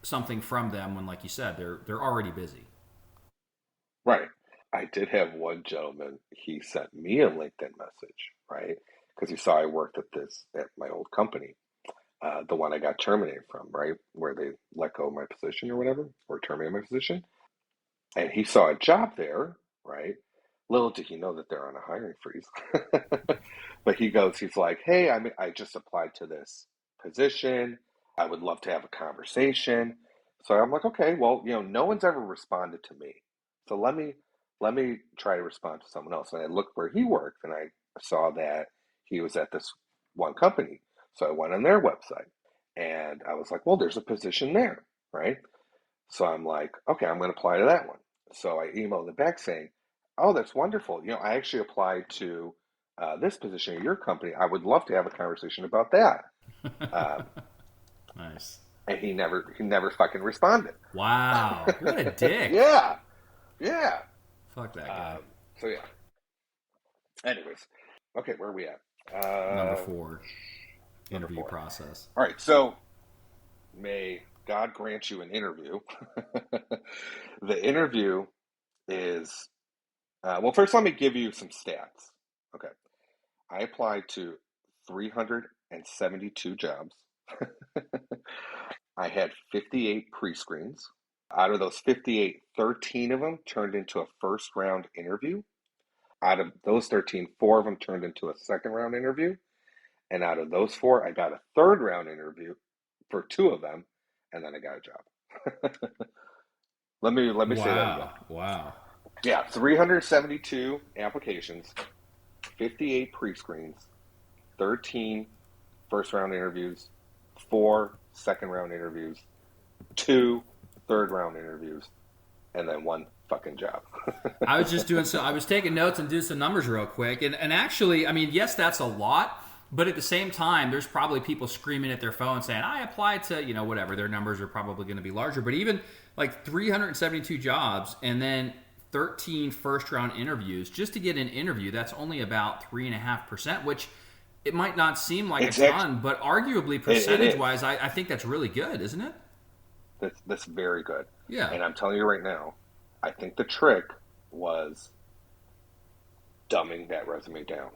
something from them when, like you said, they're already busy. Right. I did have one gentleman, he sent me a LinkedIn message, right? Because he saw I worked at my old company, the one I got terminated from, right? Where they let go of my position or whatever, or terminated my position. And he saw a job there, right? Little did he know that they're on a hiring freeze. But he's like, hey, I just applied to this position. I would love to have a conversation. So I'm like, okay, well, no one's ever responded to me. So let me try to respond to someone else. And I looked where he worked and I saw that he was at this one company. So I went on their website and I was like, well, there's a position there, right? So I'm like, okay, I'm going to apply to that one. So I emailed them back saying, oh, that's wonderful. I actually applied to this position at your company. I would love to have a conversation about that. Um, Nice. and he never fucking responded. Wow. What a dick. Yeah, yeah. Fuck that guy. So yeah. Anyways, okay, where are we at? Number 4, Number interview four. process. All right. So may God grant you an interview. The interview is well. First, let me give you some stats. Okay. I applied to 372 jobs. I had 58 pre-screens. Out of those 58, 13 of them turned into a first round interview. Out of those 13, 4 of them turned into a second round interview. And out of those 4, I got a third round interview for 2 of them, and then I got a job. let me say that again. Wow. Wow. Yeah, 372 applications, 58 pre-screens, 13 first round interviews, 4 second round interviews, 2 third round interviews, and then 1 fucking job. I was just doing so. I was taking notes and doing some numbers real quick, and actually, I mean, yes, that's a lot, but at the same time, there's probably people screaming at their phone saying, "I applied to whatever." Their numbers are probably going to be larger, but even like 372 jobs and then 13 first round interviews just to get an interview, that's only about 3.5%, which it might not seem like a Exactly. ton, but arguably It percentage is. wise, I think that's really good, isn't it? That's very good. Yeah. And I'm telling you right now, I think the trick was dumbing that resume down,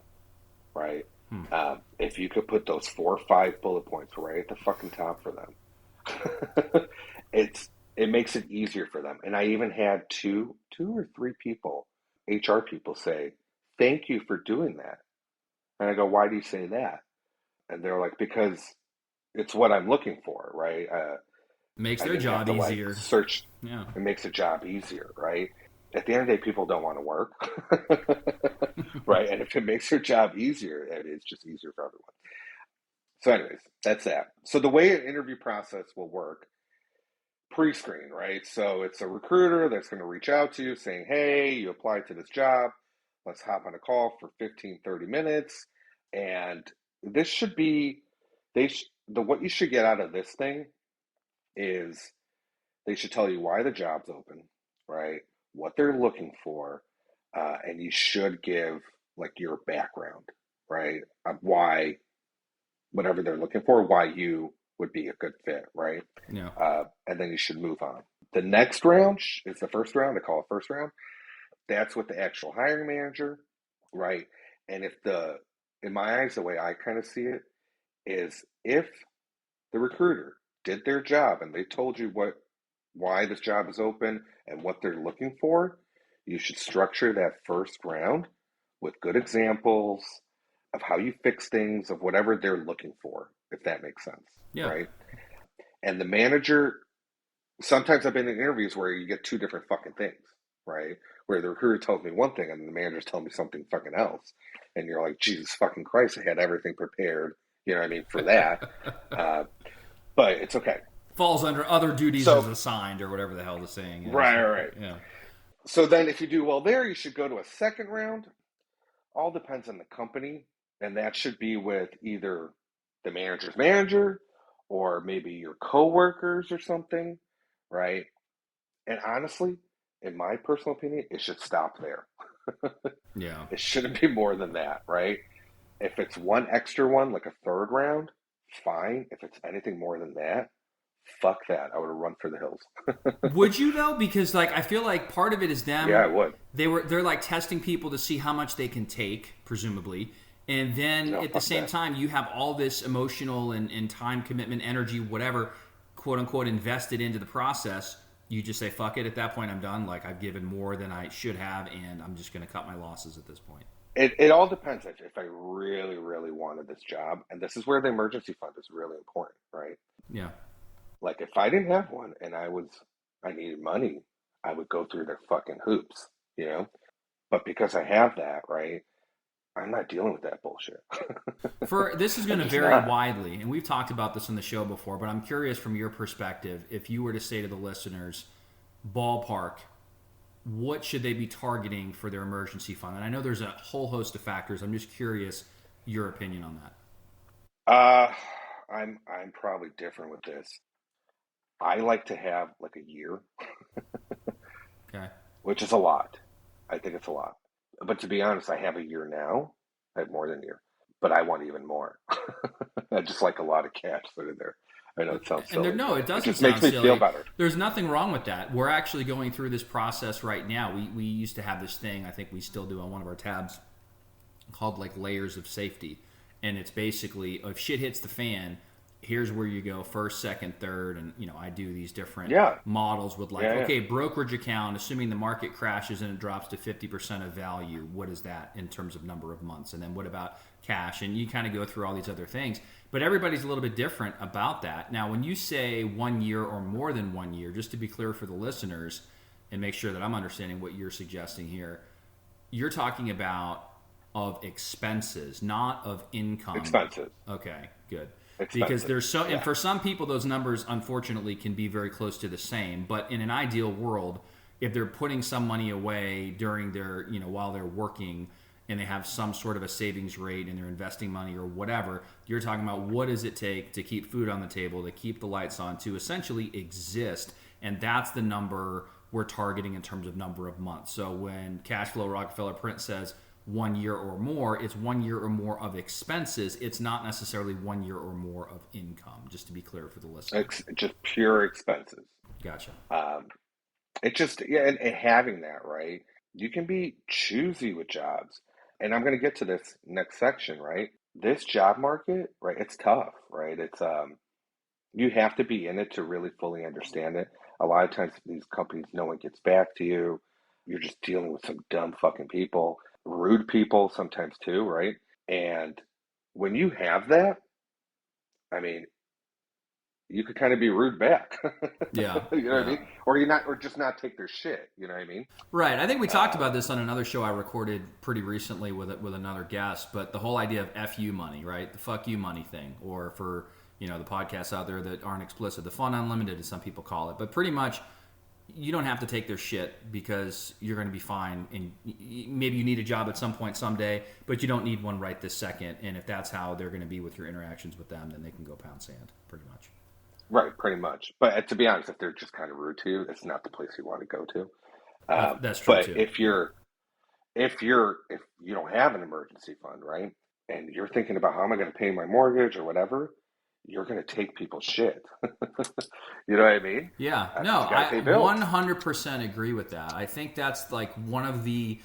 right? Hmm. If you could put those 4 or 5 bullet points right at the fucking top for them, it makes it easier for them. And I even had two or three people, HR people, say, "Thank you for doing that." And I go, "Why do you say that?" And they're like, "Because it's what I'm looking for, right? Makes I their didn't have job to like easier. search. Yeah. It makes a job easier, right? At the end of the day, people don't want to work, right? And if it makes their job easier, it's just easier for everyone. So, anyways, that's that. So the way an interview process will work, pre-screen, right? So it's a recruiter that's going to reach out to you saying, hey, you applied to this job. Let's hop on a call for 15, 30 minutes. And this should be, what you should get out of this thing is They should tell you why the job's open, right? What they're looking for, and you should give like your background, right? Of why whatever they're looking for, why you would be a good fit, right? Yeah. And then you should move on. The next round is the first round. I call it first round. That's with the actual hiring manager, right? And if in my eyes, the way I kind of see it is if the recruiter did their job and they told you why this job is open and what they're looking for, you should structure that first round with good examples of how you fix things, of whatever they're looking for, if that makes sense, Yeah. right? And the manager, sometimes I've been in interviews where you get two different fucking things, right? Where the recruiter tells me one thing and the manager's telling me something fucking else. And you're like, Jesus fucking Christ, I had everything prepared, you know what I mean, for that. Uh, but it's okay. Falls under other duties as So, assigned or whatever the hell the saying is. right. Yeah. So then if you do well there, you should go to a second round. All depends on the company. And that should be with either the manager's manager or maybe your coworkers or something, right? And honestly, in my personal opinion, it should stop there. Yeah. It shouldn't be more than that, right? If it's one extra one, like a third round, fine. If it's anything more than that, fuck that. I would have run for the hills. Would you though? Because like I feel like part of it is Yeah, them. I would. They're like testing people to see how much they can take, presumably. And then No, at the fuck same that. time, you have all this emotional and time commitment, energy, whatever, quote unquote, invested into the process. You just say, fuck it. At that point, I'm done. Like, I've given more than I should have, and I'm just going to cut my losses at this point. It all depends if I really, really wanted this job. And this is where the emergency fund is really important, right? Yeah. Like if I didn't have one and I needed money, I would go through their fucking hoops, you know? But because I have that, right, I'm not dealing with that bullshit. This is I'm going to just vary not. widely, and we've talked about this on the show before, but I'm curious from your perspective, if you were to say to the listeners, ballpark, what should they be targeting for their emergency fund? And I know there's a whole host of factors. I'm just curious your opinion on that. Uh, I'm probably different with this. I like to have like a year, Okay. which is a lot. I think it's a lot. But to be honest, I have a year now. I have more than a year, but I want even more. I just like a lot of cash sitting there. I know it sounds And silly, no, but it it doesn't just makes sound me feel silly. better. There's nothing wrong with that. We're actually going through this process right now. We used to have this thing, I think we still do on one of our tabs, called like layers of safety. And it's basically, if shit hits the fan, here's where you go first, second, third. And, I do these different Yeah, models with like, yeah, yeah. okay, brokerage account, assuming the market crashes and it drops to 50% of value, what is that in terms of number of months? And then what about cash? And you kind of go through all these other things. But everybody's a little bit different about that. Now, when you say 1 year or more than 1 year, just to be clear for the listeners and make sure that I'm understanding what you're suggesting here, you're talking about of expenses, not of income. Expensive. Okay, good. Because Expensive. there's and Yeah. for some people, those numbers unfortunately can be very close to the same. But in an ideal world, if they're putting some money away during their, while they're working, and they have some sort of a savings rate and they're investing money or whatever, you're talking about what does it take to keep food on the table, to keep the lights on, to essentially exist. And that's the number we're targeting in terms of number of months. So when Cashflow Rockefeller Print says 1 year or more, it's 1 year or more of expenses. It's not necessarily 1 year or more of income, just to be clear for the listener. Just pure expenses. Gotcha. Um, it just, yeah, and having that, right? You can be choosy with jobs. And I'm going to get to this next section, right? This job market, right? It's tough, right? You have to be in it to really fully understand it. A lot of times these companies, no one gets back to you. You're just dealing with some dumb fucking people, rude people sometimes too, right? And when you have that, I mean, you could kind of be rude back. Yeah, You know what I yeah. mean? Or just not take their shit. You know what I mean? Right. I think we talked Uh, about this on another show I recorded pretty recently with another guest, but the whole idea of FU money, right? The fuck you money thing, or for, the podcasts out there that aren't explicit, the fun unlimited as some people call it. But pretty much you don't have to take their shit because you're going to be fine, and maybe you need a job at some point someday, but you don't need one right this second. And if that's how they're going to be with your interactions with them, then they can go pound sand pretty much. Right, pretty much. But to be honest, if they're just kind of rude to you, it's not the place you want to go to. That's true But too. if you don't have an emergency fund, right, and you're thinking about how am I going to pay my mortgage or whatever, you're going to take people's shit. You know what I mean? Yeah, no, Because you got to I pay bills. 100% agree with that. I think that's like one of the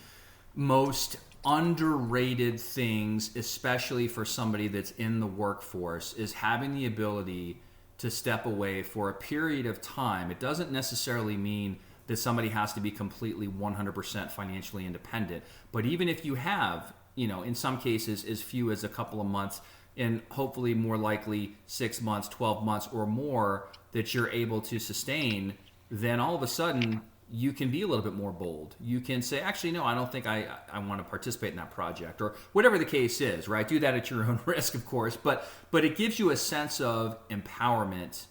most underrated things, especially for somebody that's in the workforce, is having the ability to step away for a period of time. It doesn't necessarily mean that somebody has to be completely 100% financially independent, but even if you have, in some cases, as few as a couple of months, and hopefully more likely 6 months, 12 months, or more that you're able to sustain, then all of a sudden you can be a little bit more bold. You can say, actually, no, I don't think I want to participate in that project, or whatever the case is, right? Do that at your own risk, of course, but it gives you a sense of empowerment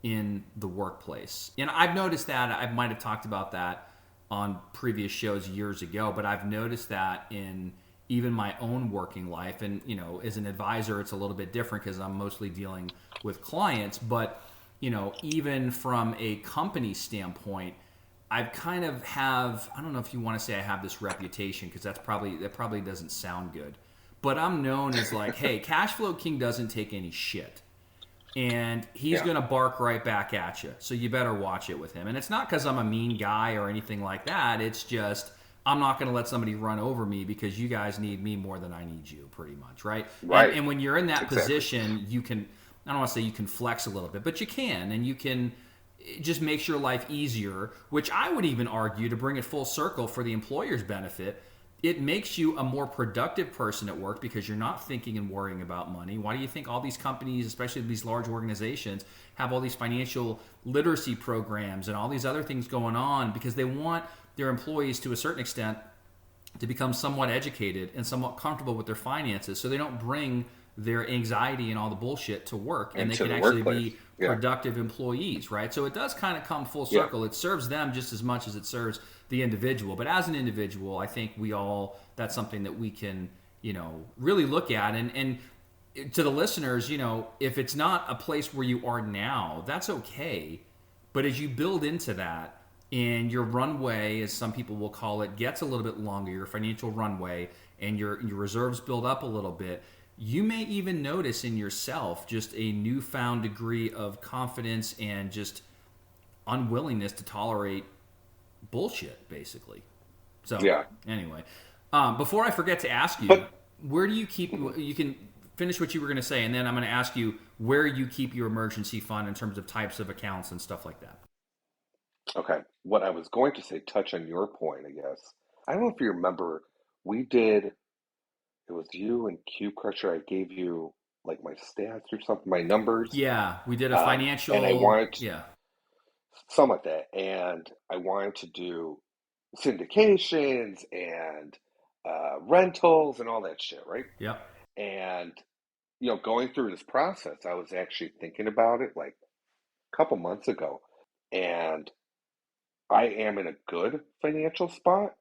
in the workplace. And I've noticed that, I might have talked about that on previous shows years ago, but I've noticed that in even my own working life. And, as an advisor, it's a little bit different because I'm mostly dealing with clients. But, even from a company standpoint, I've kind of have, I don't know if you want to say I have this reputation because that probably doesn't sound good. But I'm known as like, hey, Cash Flow King doesn't take any shit, and he's Yeah, going to bark right back at you. So you better watch it with him. And it's not because I'm a mean guy or anything like that. It's just I'm not going to let somebody run over me because you guys need me more than I need you, pretty much, right? And right. and when you're in that Exactly. position, you can, I don't want to say you can flex a little bit, but you can, and you can, it just makes your life easier, which I would even argue, to bring it full circle for the employer's benefit, it makes you a more productive person at work because you're not thinking and worrying about money. Why do you think all these companies, especially these large organizations, have all these financial literacy programs and all these other things going on? Because they want their employees, to a certain extent, to become somewhat educated and somewhat comfortable with their finances, so they don't bring their anxiety and all the bullshit to work, and they Into can the actually workplace. be Yeah, productive employees, right? So it does kind of come full yeah, circle. It serves them just as much as it serves the individual. But as an individual, I think we all, that's something that we can, really look at. And to the listeners, if it's not a place where you are now, that's okay. But as you build into that, and your runway, as some people will call it, gets a little bit longer, your financial runway, and your reserves build up a little bit, you may even notice in yourself just a newfound degree of confidence and just unwillingness to tolerate bullshit, basically. So, yeah. anyway, before I forget to ask you, But where do you keep? mhm. You can finish what you were going to say, and then I'm going to ask you where you keep your emergency fund in terms of types of accounts and stuff like that. Okay, what I was going to say, touch on your point, I guess. I don't know if you remember, we did. It was you and Q Crusher. I gave you like my stats or something, my numbers, Yeah, we did a and I financial. wanted Yeah. something like that, and I wanted to do syndications and rentals and all that shit, right? Yep. And going through this process, I was actually thinking about it like a couple months ago, and I am in a good financial spot.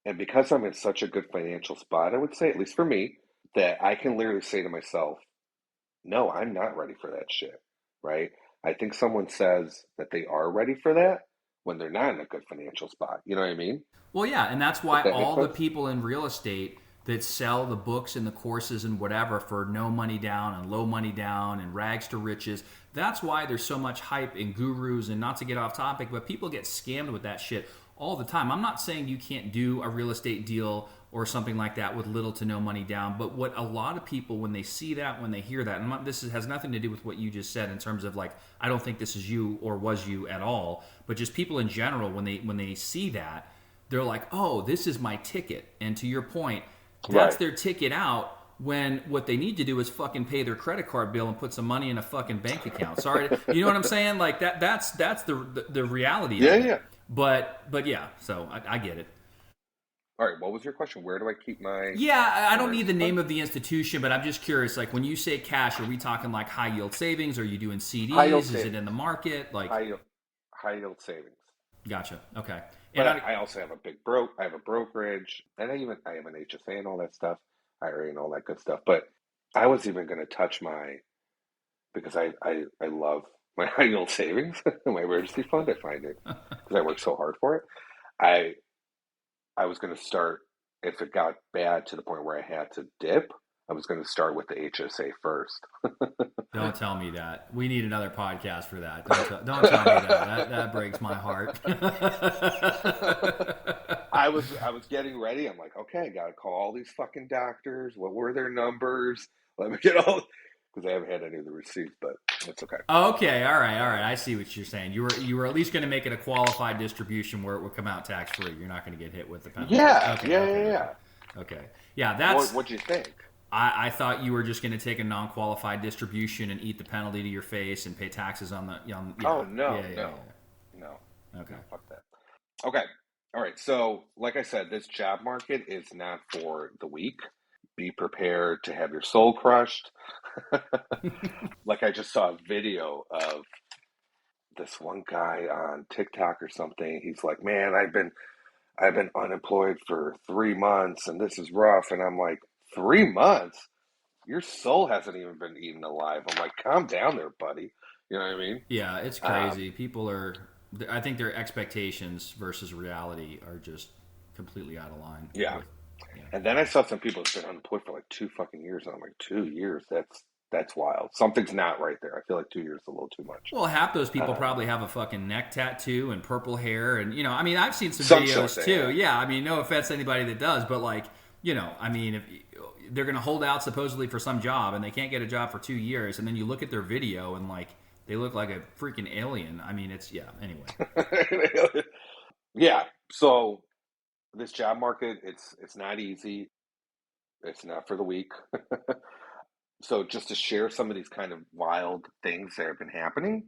And because I'm in such a good financial spot, I would say, at least for me, that I can literally say to myself, no, I'm not ready for that shit, right? I think someone says that they are ready for that when they're not in a good financial spot. You know what I mean? Well, yeah, and that's If why that makes all the sense? people in real estate that sell the books and the courses and whatever for no money down and low money down and rags to riches, that's why there's so much hype and gurus. And not to get off topic, but people get scammed with that shit all the time. I'm not saying you can't do a real estate deal or something like that with little to no money down, but what a lot of people, when they see that, when they hear that, and has nothing to do with what you just said in terms of like, I don't think this is you or was you at all, but just people in general, when they see that, they're like, oh, this is my ticket. And to your point, that's Right. their ticket out, when what they need to do is fucking pay their credit card bill and put some money in a fucking bank account. Sorry, you know what I'm saying? Like that's the reality Yeah, of it. yeah. But yeah, so I get it. All right. What was your question? Where do I keep my Yeah, I don't need the emergency fund? name of the institution, but I'm just curious. Like when you say cash, are we talking like high yield savings? Are you doing High yield CDs? Is it in savings. the market? Like, High yield, high yield savings. gotcha. Okay. And But I also have a big broke. I have a brokerage, and I have an HSA and all that stuff, IRA and all that good stuff. But I was even going to touch my because I love my annual savings, my emergency fund. I find it because I work so hard for it. I I was going to start if it got bad to the point where I had to dip. I was going to start with the HSA first. Don't tell me that. We need another podcast for that. Don't tell me that. That breaks my heart. I was getting ready. I'm like, okay, I gotta call all these fucking doctors. What were their numbers? Let me get all because I haven't had any of the receipts, but it's okay. Okay, all right, all right. I see what you're saying. You were at least going to make it a qualified distribution where it would come out tax free. You're not going to get hit with the penalties. Yeah, Okay, yeah, okay, yeah, okay, yeah. okay. Yeah, What'd you think? I thought you were just going to take a non-qualified distribution and eat the penalty to your face and pay taxes on Oh yeah, no, yeah, yeah, no, no, yeah. Okay. no, fuck that. Okay. All right. So, like I said, this job market is not for the weak. Be prepared to have your soul crushed. Like I just saw a video of this one guy on TikTok or something. He's like, "Man, I've been unemployed for 3 months, and this is rough." And I'm like, 3 months? Your soul hasn't even been eaten alive. I'm like, calm down there, buddy. You know what I mean? Yeah, it's Um, crazy. People are. I think their expectations versus reality are just completely out of line. yeah. With yeah. And then I saw some people have been unemployed for like 2 fucking years, and I'm like, 2 years? That's wild. Something's not right there. I feel like 2 years is a little too much. Well, half those people Um, probably have a fucking neck tattoo and purple hair, and I mean, I've seen some some shit videos they too. have. Yeah, I mean, no offense to anybody that does, but like, I mean, if they're going to hold out supposedly for some job and they can't get a job for 2 years, and then you look at their video and like they look like a freaking alien. I mean, it's yeah. Anyway, Yeah. So this job market, it's not easy. It's not for the weak. So just to share some of these kind of wild things that have been happening.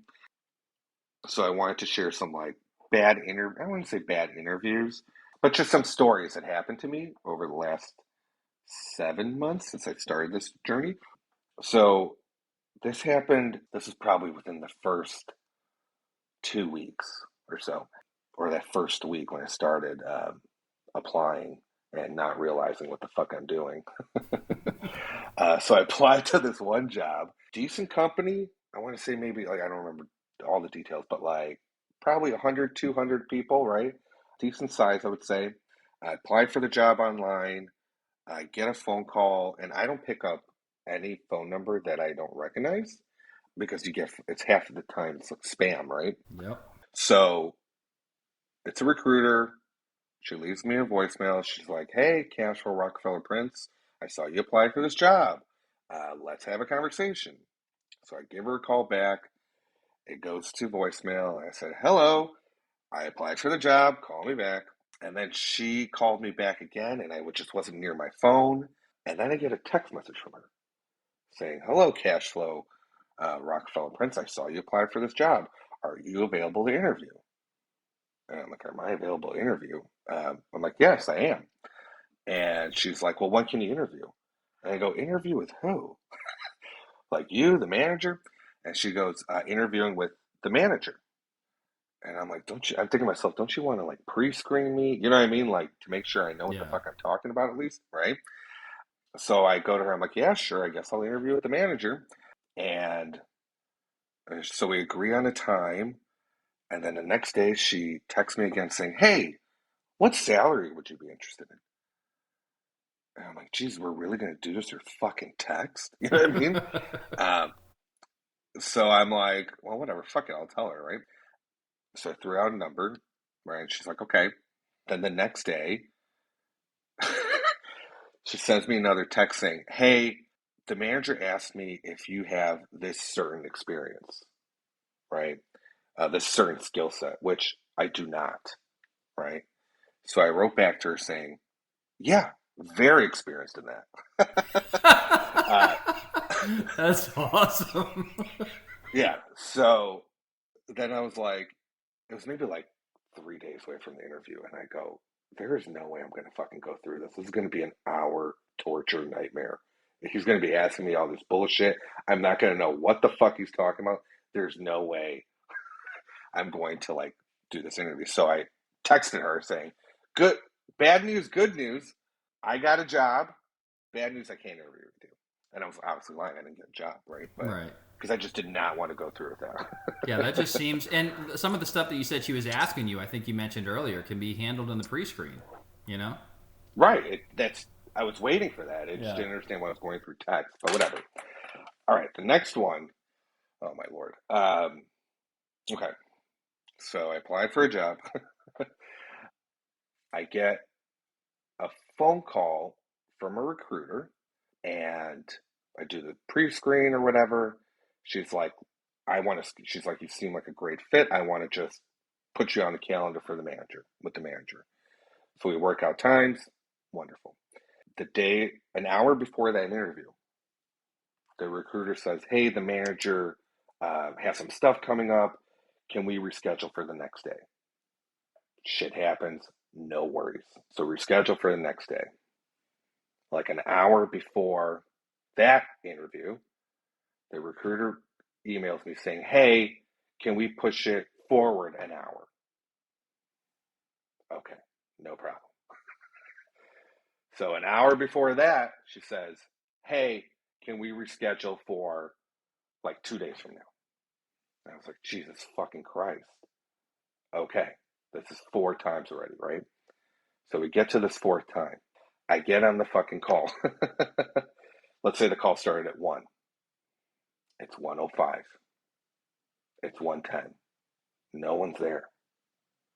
So I wanted to share some like I wouldn't say bad interviews, but just some stories that happened to me over the last 7 months since I started this journey. So this is probably within the first 2 weeks or so, or that first week when I started applying and not realizing what the fuck I'm doing. So I applied to this one job, decent company. I want to say maybe like I don't remember all the details, but like probably 100, 200 people, right? Decent size, I would say. I applied for the job online. I get a phone call, and I don't pick up any phone number that I don't recognize because it's half of the time it's like spam, right? yep. So it's a recruiter. She leaves me a voicemail. She's like, "Hey, Cashflow Rockefeller Prince, I saw you apply for this job. Let's have a conversation." So I give her a call back. It goes to voicemail. I said, "Hello, I applied for the job. Call me back." And then she called me back again, and I just wasn't near my phone. And then I get a text message from her saying, "Hello, Cashflow Rockefeller Prince. I saw you apply for this job. Are you available to interview?" And I'm like, "Am I available to interview?" I'm like, "Yes, I am." And she's like, "Well, when can you interview?" And I go, "Interview with who?" Like you, the manager? And she goes, "Interviewing with the manager." And I'm like, "Don't you?" I'm thinking to myself, "Don't you want to like pre-screen me? You know what I mean? Like to make sure I know what the Yeah. fuck I'm talking about at least, right?" So I go to her. I'm like, "Yeah, sure. I guess I'll interview with the manager." And so we agree on a time. And then the next day, she texts me again saying, "Hey, what salary would you be interested in?" And I'm like, "Geez, we're really gonna do this through fucking text?" You know what I mean? Um, so I'm like, "Well, whatever. Fuck it. I'll tell her, right?" So I threw out a number, right? And she's like, "Okay." Then the next day, she sends me another text saying, "Hey, the manager asked me if you have this certain experience, right? This certain skill set, which I do not, right?" So I wrote back to her saying, "Yeah, very experienced in that." uh, That's awesome. yeah. So then I was like, it was maybe like 3 days away from the interview, and I go, "There is no way I'm going to fucking go through this. This is going to be an hour torture nightmare. He's going to be asking me all this bullshit. I'm not going to know what the fuck he's talking about. There's no way I'm going to like do this interview." So I texted her saying, "Good, bad news, good news. I got a job. Bad news, I can't interview with you." And I was obviously lying. I didn't get a job, right? But Right. because I just did not want to go through with Yeah, that just that. seems. And some of the stuff that you said she was asking you, I think you mentioned earlier, can be handled in the pre-screen. You know. Right. That's I was waiting for that. I just Yeah. didn't understand why I was going through text, but whatever. All right, the next one. Oh my lord. Okay, so I applied for a job. I get a phone call from a recruiter, and I do the pre-screen or whatever. She's like, I want to. She's like, you seem like a great fit. I want to just put you on the calendar for the manager with the manager. So we work out times. Wonderful. The day, an hour before that interview, the recruiter says, "Hey, the manager has some stuff coming up. Can we reschedule for the next day?" Shit happens. No worries. So reschedule for the next day. Like an hour before that interview, the recruiter emails me saying, "Hey, can we push it forward an hour?" Okay, no problem. So an hour before that, she says, "Hey, can we reschedule for like 2 days from now?" And I was like, Jesus fucking Christ. Okay, this is four times already, right? So we get to this fourth time. I get on the fucking call. Let's say the call started at 1. It's 1:05. It's 1:10. No one's there.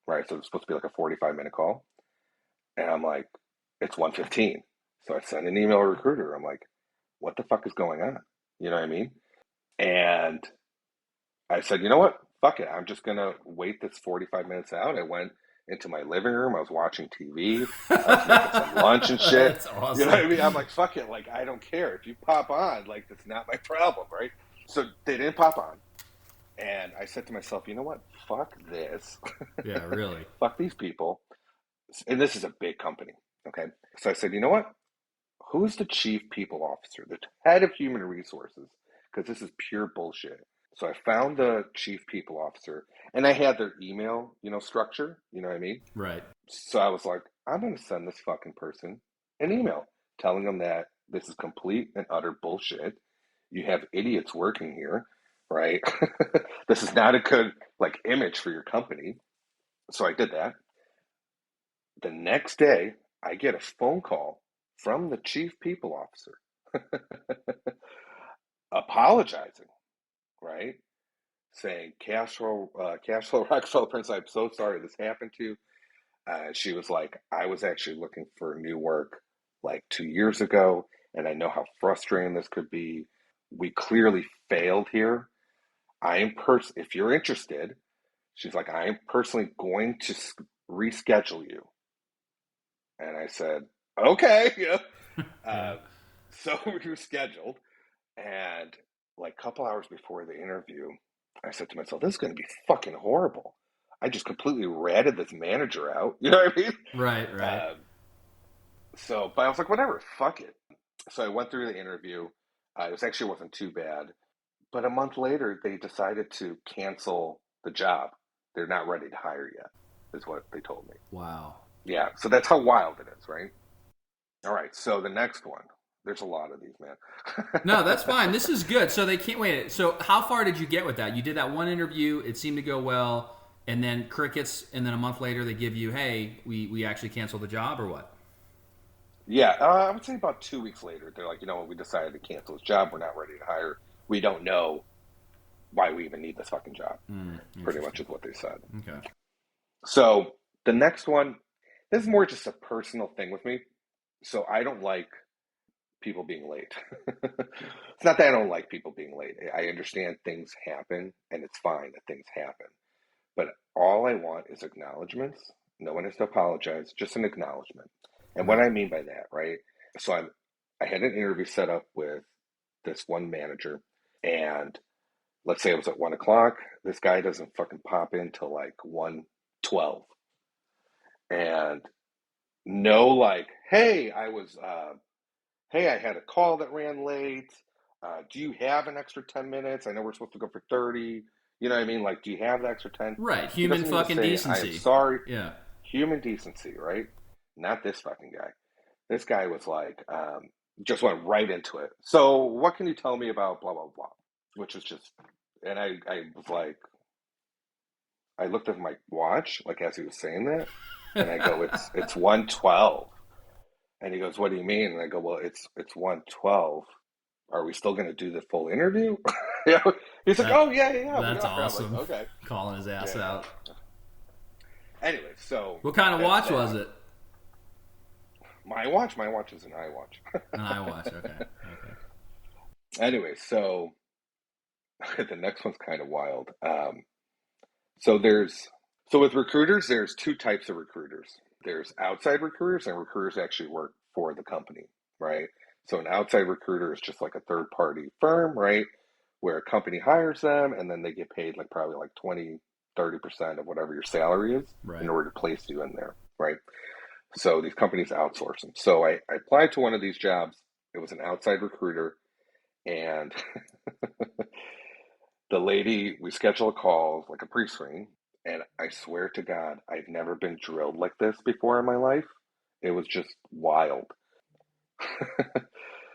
Right? So it's supposed to be like a 45-minute call. And I'm like, it's 1:15. So I send an email to a recruiter. I'm like, what the fuck is going on? You know what I mean? And I said, you know what? Fuck it. I'm just going to wait this 45 minutes out. I went into my living room. I was watching TV. I was making some lunch and shit. That's You know what awesome. I mean? I'm like, fuck it. Like, I don't care. If you pop on, like, that's not my problem, right? So they didn't pop on. And I said to myself, you know what? Fuck this. Yeah, really. Fuck these people. And this is a big company. Okay. So I said, you know what? Who's the chief people officer, the head of human resources? Because this is pure bullshit. So I found the chief people officer and I had their email, structure. You know what I mean? Right. So I was like, I'm going to send this fucking person an email telling them that this is complete and utter bullshit. You have idiots working here, right? This is not a good like image for your company. So I did that. The next day, I get a phone call from the chief people officer apologizing, right? Saying, Cashflow Rockefeller Prince, I'm so sorry this happened to you. She was like, I was actually looking for new work like 2 years ago, and I know how frustrating this could be. We clearly failed here. If you're interested, she's like, I am personally going to reschedule you. And I said, okay. Yeah. Yeah. Uh, so we were scheduled, and like a couple hours before the interview, I said to myself, this is going to be fucking horrible. I just completely ratted this manager out. You know what I mean? Right, right. Um, but I was like, whatever, fuck it. So I went through the interview. Wasn't too bad. But a month later, they decided to cancel the job. They're not ready to hire yet, is what they told me. Wow. Yeah, so that's how wild it is, right? All right, so the next one. There's a lot of these, No, that's man. fine. This is good. So they can't wait. So how far did you get with that? You did that one interview. It seemed to go well, and then crickets. And then a month later, they give you, "Hey, we actually canceled the job," or what? Yeah, I would say about 2 weeks later, they're like, you know what, we decided to cancel this job. We're not ready to hire. We don't know why we even need this fucking job. Pretty much Interesting. is what they said. Okay. So the next one, this is more just a personal thing with me. So I don't like people being late. It's not that I don't like people being late. I understand things happen and it's fine that things happen. But all I want is acknowledgments. No one has to apologize, just an acknowledgement. And what Right. I mean by that, right? So I had an interview set up with this one manager, and let's say it was at 1 o'clock. This guy doesn't fucking pop in till like 1:12, and no, like, hey, I had a call that ran late. Do you have an extra 10 minutes? I know we're supposed to go for 30. You know what I mean? Like, do you have the extra 10? Right. He Human doesn't even fucking say, I am decency. sorry. Yeah. Human decency, right? Not this fucking guy. This guy was like, just went right into it. So, what can you tell me about blah blah blah? Which was just, and I was like, I looked at my watch, like as he was saying that, and I go, it's 1:12. And he goes, what do you mean? And I go, well, it's 1:12. Are we still going to do the full interview? You know, he's like, That oh yeah, yeah, yeah, we that's are. I'm like, awesome. okay, Calling his ass yeah, out. yeah. Anyway, so What kind of that's watch that. was it? My watch is an iWatch. An iWatch. Okay. Okay. Anyway, so the next one's kind of wild. So there's so with recruiters, there's two types of recruiters. There's outside recruiters and recruiters that actually work for the company, right? So an outside recruiter is just like a third party firm, right? Where a company hires them and then they get paid like probably like 20-30% of whatever your salary is in Right. order to place you in there, right? So these companies outsource them. So I applied to one of these jobs. It was an outside recruiter, and the lady, we schedule a call, like a pre-screen, and I swear to God, I've never been drilled like this before in my life. It was just wild.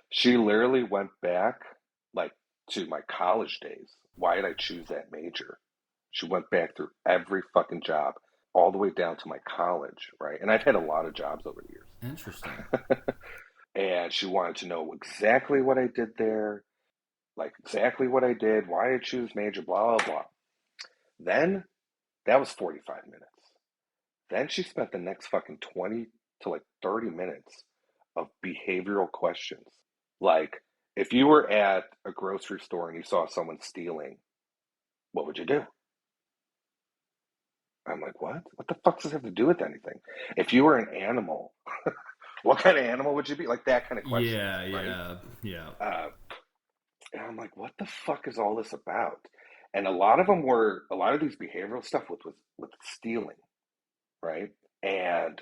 She literally went back, like, to my college days. Why did I choose that major? She went back through every fucking job, all the way down to my college, right? And I've had a lot of jobs over the Interesting. years. And she wanted to know exactly what I did there, like exactly what I did, why I choose major, blah, blah, blah. Then that was 45 minutes. Then she spent the next fucking 20 to like 30 minutes of behavioral questions. Like, if you were at a grocery store and you saw someone stealing, what would you do? I'm like, what? What the fuck does this have to do with anything? If you were an animal, what kind of animal would you be? Like that kind of questions, Yeah. right? Yeah. Yeah. Uh, and I'm like, what the fuck is all this about? And a lot of them were a lot of these behavioral stuff with stealing, right? And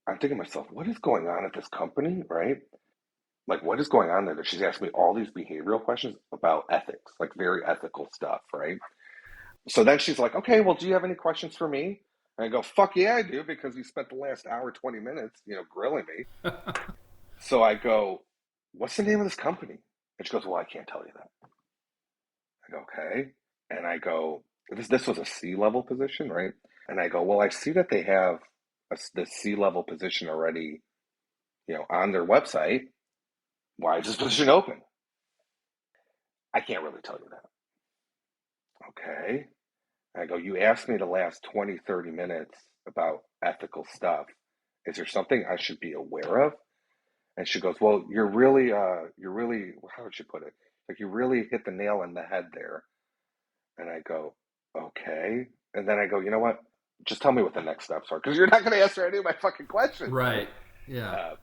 I'm thinking to myself, what is going on at this company, right? Like, what is going on there that she's asking me all these behavioral questions about ethics, like very ethical stuff, right? So then she's like, okay, well, do you have any questions for me? And I go, fuck yeah, I do, because you spent the last hour, 20 minutes, grilling me. So I go, what's the name of this company? And she goes, well, I can't tell you that. I go, okay. And I go, this was a C-level position, right? And I go, well, I see that they have the C-level position already, on their website. Why is this position open? I can't really tell you that. Okay. I go, you asked me the last 20, 30 minutes about ethical stuff. Is there something I should be aware of? And she goes, well, you're really, how would she put it? Like, you really hit the nail on the head there. And I go, okay. And then I go, you know what? Just tell me what the next steps are, because you're not going to answer any of my fucking questions, right? Right. Yeah. Uh,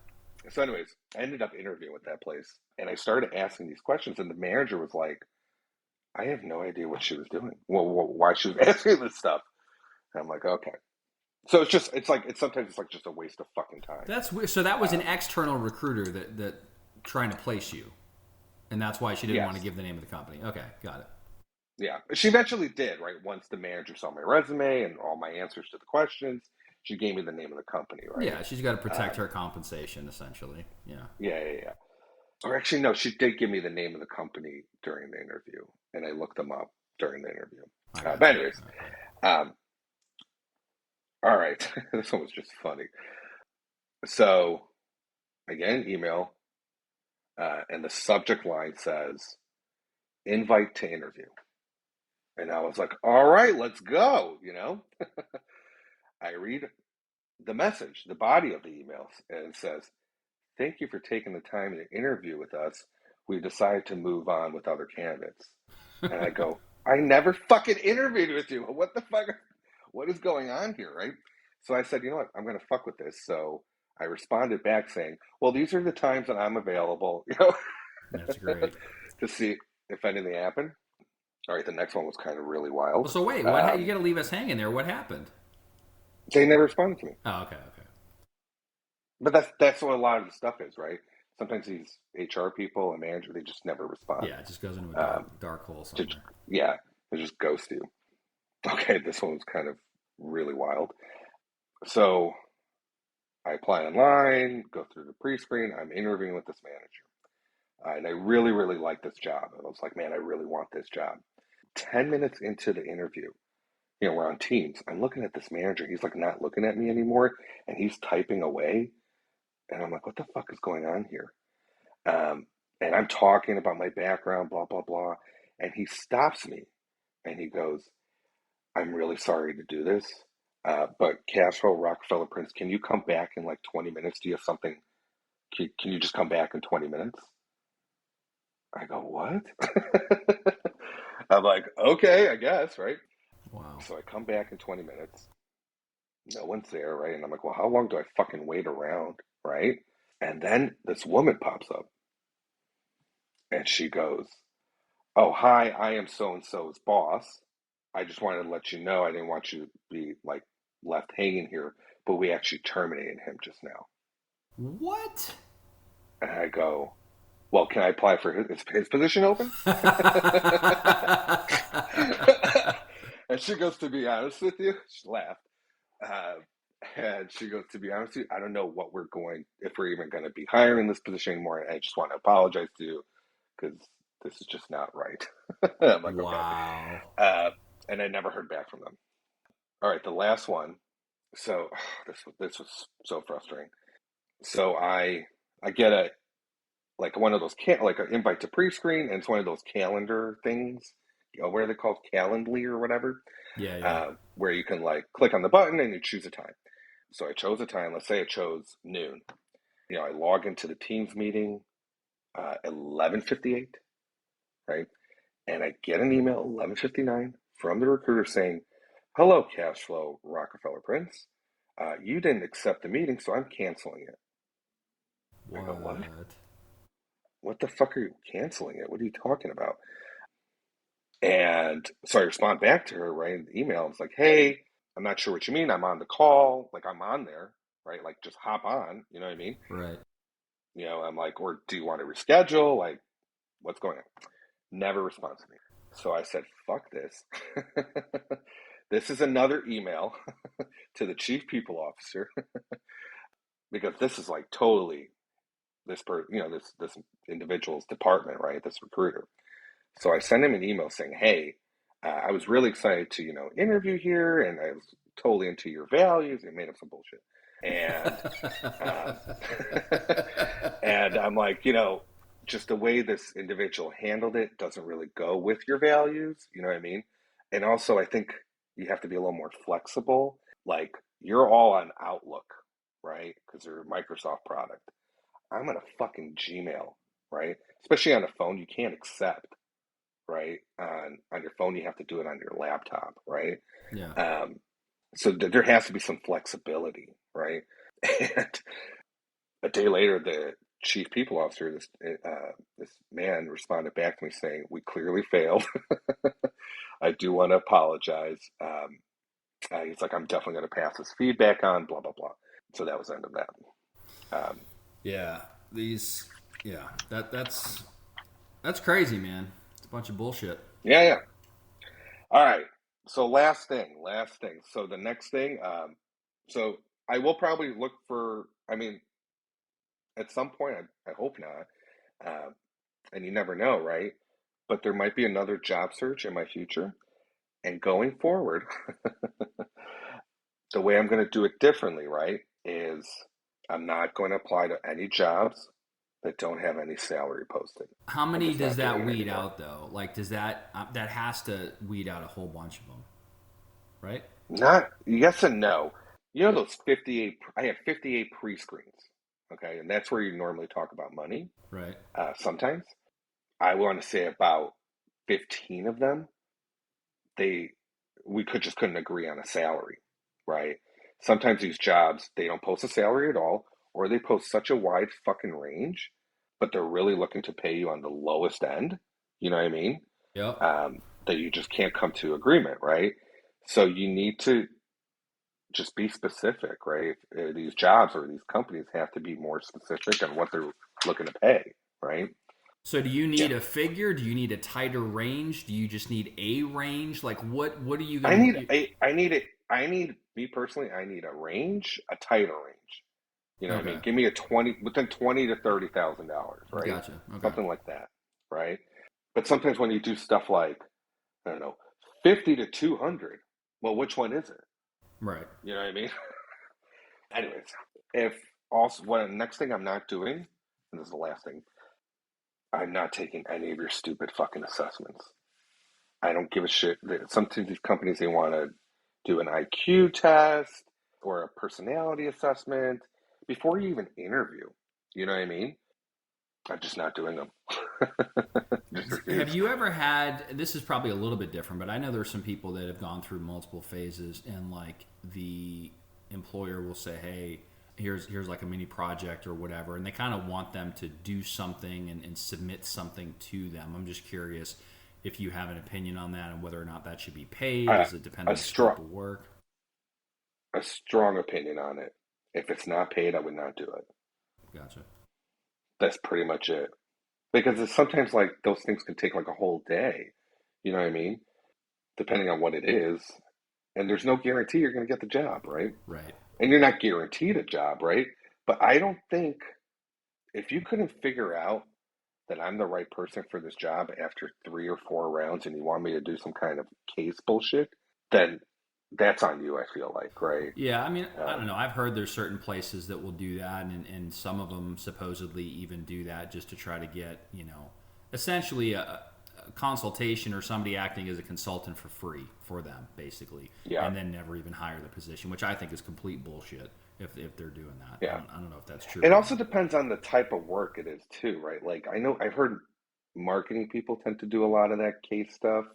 so, anyways, I ended up interviewing with that place, and I started asking these questions, and the manager was like, I have no idea what she was doing. Well, why she was asking this stuff. And I'm like, okay. So it's sometimes it's like just a waste of fucking time. That's weird. So that was an Um, external recruiter that trying to place you, and that's why she didn't want to yes, give the name of the company. Okay, got it. yeah. She eventually did, right? Once the manager saw my resume and all my answers to the questions, she gave me the name of the company, right? Yeah, she's got to protect Um, her compensation, essentially. Yeah, yeah, yeah, yeah. Or actually, no, she did give me the name of the company during the interview, and I looked them up during the interview. I But got you. anyways, Okay. um, all right. This one was just funny. So again, email, and the subject line says "invite to interview," and I was like, "All right, let's go." I read the message, the body of the email, and it says, "Thank you for taking the time to interview with us. We've decided to move on with other candidates." And I go, I never fucking interviewed with you. What the fuck? What is going on here, right? So I said, you know what? I'm going to fuck with this. So I responded back saying, well, these are the times that I'm available, That's great. to see if anything happened. All right, the next one was kind of really Well, wild. so wait, what? You Um, got to leave us hanging there. What happened? they never responded to me. Oh, okay, okay. But that's what a lot of the stuff is, right? Sometimes these HR people and manager, they just never respond. Yeah, it just goes into a Um, dark hole to, somewhere. yeah, they just ghost you. Okay, this one was kind of really wild. So I apply online, go through the pre-screen. I'm interviewing with this manager. And I really, really like this job. And I was like, man, I really want this job. 10 minutes into the interview, we're on Teams. I'm looking at this manager. He's like not looking at me anymore. And he's typing away. And I'm like, what the fuck is going on here? And I'm talking about my background, blah, blah, blah. And he stops me and he goes, I'm really sorry to do this. But Castro, Rockefeller, Prince, can you come back in like 20 minutes? Do you have something? Can you just come back in 20 minutes? I go, what? I'm like, okay, I guess, right? Wow. So I come back in 20 minutes. No one's there, right? And I'm like, well, how long do I fucking wait around, right? And then this woman pops up and she goes, oh, hi, I am so and so's boss. I just wanted to let you know I didn't want you to be like left hanging here, but we actually terminated him just now. What? And I go, well, can I apply for his position open? And she goes, to be honest with you, she laughed. Uh, and she goes, to be honest with you, I don't know if we're even going to be hiring this position anymore. And I just want to apologize to you because this is just not right. I'm like, okay. Wow. Uh, and I never heard back from them. All right, the last one. So this was so frustrating. So I get a like one of those like an invite to pre-screen, and it's one of those calendar things. What are they called? Calendly or whatever, Yeah, yeah. where you can like click on the button and you choose a time. So I chose a time. Let's say I chose noon. I log into the Teams meeting 11:58, right? And I get an email 11:59 from the recruiter saying, "Hello, Cashflow Rockefeller Prince. You didn't accept the meeting, so I'm canceling it." I go, "What? What? What the fuck are you canceling it? What are you talking about?" And so I respond back to her, right, in the email. It's like, "Hey, I'm not sure what you mean. I'm on the call. Like, I'm on there, right? Like, just hop on. You know what I mean? Right. I'm like, or do you want to reschedule? Like, what's going on?" Never responds to me. So I said, fuck this. This is another email to the chief people officer because this is like totally this individual's department, right? This recruiter. So I sent him an email saying, hey, I was really excited to, interview here and I was totally into your values and made up some bullshit. And and I'm like, just the way this individual handled it doesn't really go with your values. You know what I mean? And also, I think you have to be a little more flexible. Like, you're all on Outlook, right? Because they're a Microsoft product. I'm on a fucking Gmail, right? Especially on a phone, you can't accept, right? On your phone, you have to do it on your laptop, right? Yeah. Um, so there has to be some flexibility, right? And a day later, the chief people officer, this man, responded back to me saying, "We clearly failed. I do want to apologize." He's like, "I'm definitely going to pass this feedback on." Blah blah blah. So that was the end of that. Um, Yeah. These. Yeah. That's crazy, man. It's a bunch of bullshit. yeah, yeah. All right. So last thing. So the next thing. So I will probably look for. I mean, at some point, I hope not. And you never know, right? But there might be another job search in my future. And going forward, the way I'm going to do it differently, right, is I'm not going to apply to any jobs that don't have any salary posted. How I'm many just does not doing that it weed anymore. out though? Like, does that has to weed out a whole bunch of them, right? Not yes and no. Those 58, I have 58 pre-screens, okay? And that's where you normally talk about money. Right. Sometimes I want to say about 15 of them they we couldn't agree on a salary, right? Sometimes these jobs they don't post a salary at all, or they post such a wide fucking range, but they're really looking to pay you on the lowest end. You know what I mean? Yep. That you just can't come to agreement, right? So you need to just be specific, right? These jobs or these companies have to be more specific on what they're looking to pay, right? So do you Yeah. need a figure? Do you need a tighter range? Do you just need a range? Like what are you I gonna? need a I need it I need me personally, I need a range, a tighter range. You know what I Okay. mean? Give me a 20 within 20 to $30,000, right? Gotcha. Okay. Something like that, right? But sometimes when you do stuff like, I don't know, 50 to 200, well, which one is it? Right. You know what I mean? Anyways, if also, what next thing I'm not doing, and this is the last thing, I'm not taking any of your stupid fucking assessments. I don't give a shit. Sometimes these companies, they want to do an IQ test or a personality assessment before you even interview. You know what I mean? I'm just not doing them. Just Have refuse. you ever had, this is probably a little bit different, but I know there's some people that have gone through multiple phases, and like the employer will say, hey, here's like a mini project or whatever, and they kind of want them to do something and submit something to them. I'm just curious if you have an opinion on that and whether or not that should be paid. A, Does it depend a on the scope strong of work? a strong opinion on it. If it's not paid, I would not do it. Gotcha. That's pretty much it. Because it's sometimes like those things can take like a whole day. You know what I mean? Depending on what it is. And there's no guarantee you're going to get the job, right? Right. And you're not guaranteed a job, right? But I don't think if you couldn't figure out that I'm the right person for this job after 3 or 4 rounds and you want me to do some kind of case bullshit, then that's on you, I feel like, right? Yeah, I mean, I don't Um, know. I've heard there's certain places that will do that, and some of them supposedly even do that just to try to get, essentially a consultation or somebody acting as a consultant for free for them, basically, yeah, and then never even hire the position, which I think is complete bullshit if they're doing that. yeah. I don't know if that's true It or also not. depends on the type of work it is too, right? Like I know I've heard marketing people tend to do a lot of that case stuff,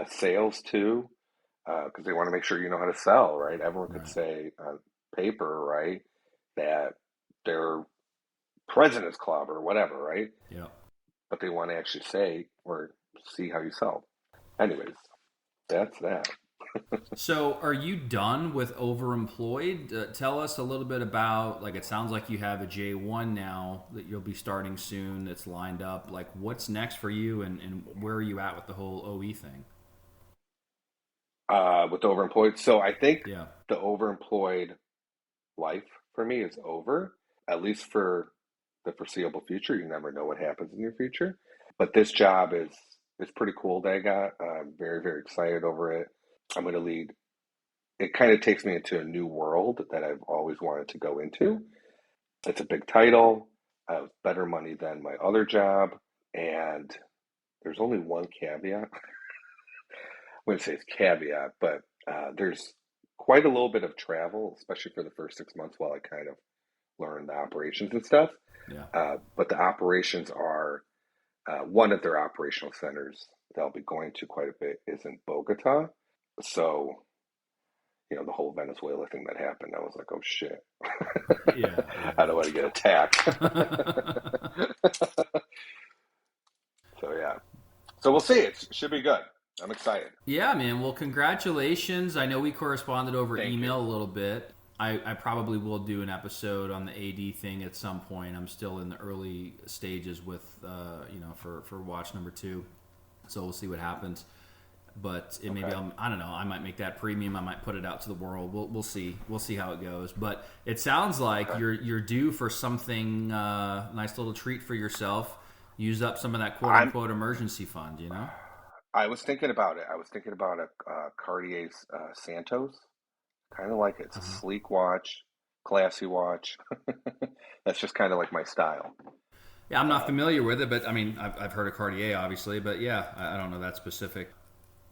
sales too, because they want to make sure you know how to sell, right? Everyone could Right. say on paper, right, that they're President's Club or whatever, right? Yeah. But they want to actually say or see how you sell. Anyways, that's that. So, are you done with Overemployed? Tell us a little bit about, like, it sounds like you have a J1 now that you'll be starting soon that's lined up. Like, what's next for you, and where are you at with the whole OE thing? With the overemployed, so I think Yeah. the overemployed life for me is over, at least for the foreseeable future. You never know what happens in your future. But this job is pretty cool that I got. I'm very, very excited over it. I'm going to lead. It kind of takes me into a new world that I've always wanted to go into. It's a big title. I have better money than my other job. And there's only one caveat. I wouldn't say it's caveat, but there's quite a little bit of travel, especially for the first 6 months while I kind of learn the operations and stuff. Yeah. But the operations are one of their operational centers that I'll be going to quite a bit is in Bogota. So, the whole Venezuela thing that happened, I was like, oh shit. Yeah. I don't want to get attacked. Yeah. So, yeah. So, we'll see. It should be good. I'm excited. Yeah, man. Well, congratulations. I know we corresponded over Thank you. email a little bit. I probably will do an episode on the AD thing at some point. I'm still in the early stages with, for watch number 2. So we'll see what happens. But maybe Okay. I don't know. I might make that premium. I might put it out to the world. We'll see. We'll see how it goes. But it sounds like Okay. you're due for something nice little treat for yourself. Use up some of that quote I'm unquote emergency fund. You know. I was thinking about it. I was thinking about a Cartier's Santos. Kind of like it. It's a Uh-huh. sleek watch, classy watch. That's just kind of like my style. Yeah, I'm not Um, familiar with it, but I mean, I've heard of Cartier, obviously, but yeah, I don't know that specific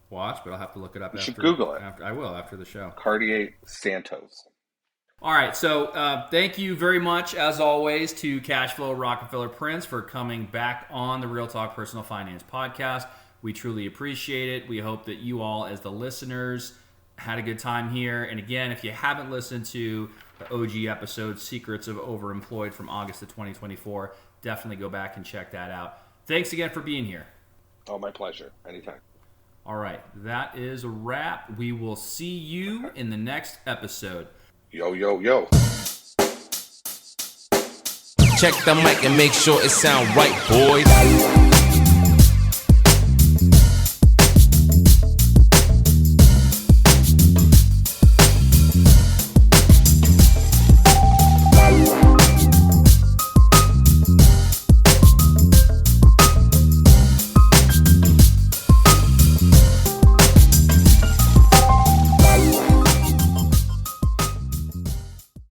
watch, but I'll have to look it up you should after Google it. after I will after the show. Cartier Santos. All right, so thank you very much, as always, to Cashflow Rockefeller Prince for coming back on the Real Talk Personal Finance podcast. We truly appreciate it. We hope that you all, as the listeners, had a good time here. And again, if you haven't listened to the OG episode, Secrets of Overemployed from August of 2024, definitely go back and check that out. Thanks again for being here. Oh, my pleasure. Anytime. All right, that is a wrap. We will see you in the next episode. Yo, yo, yo. Check the mic and make sure it sound right, boys.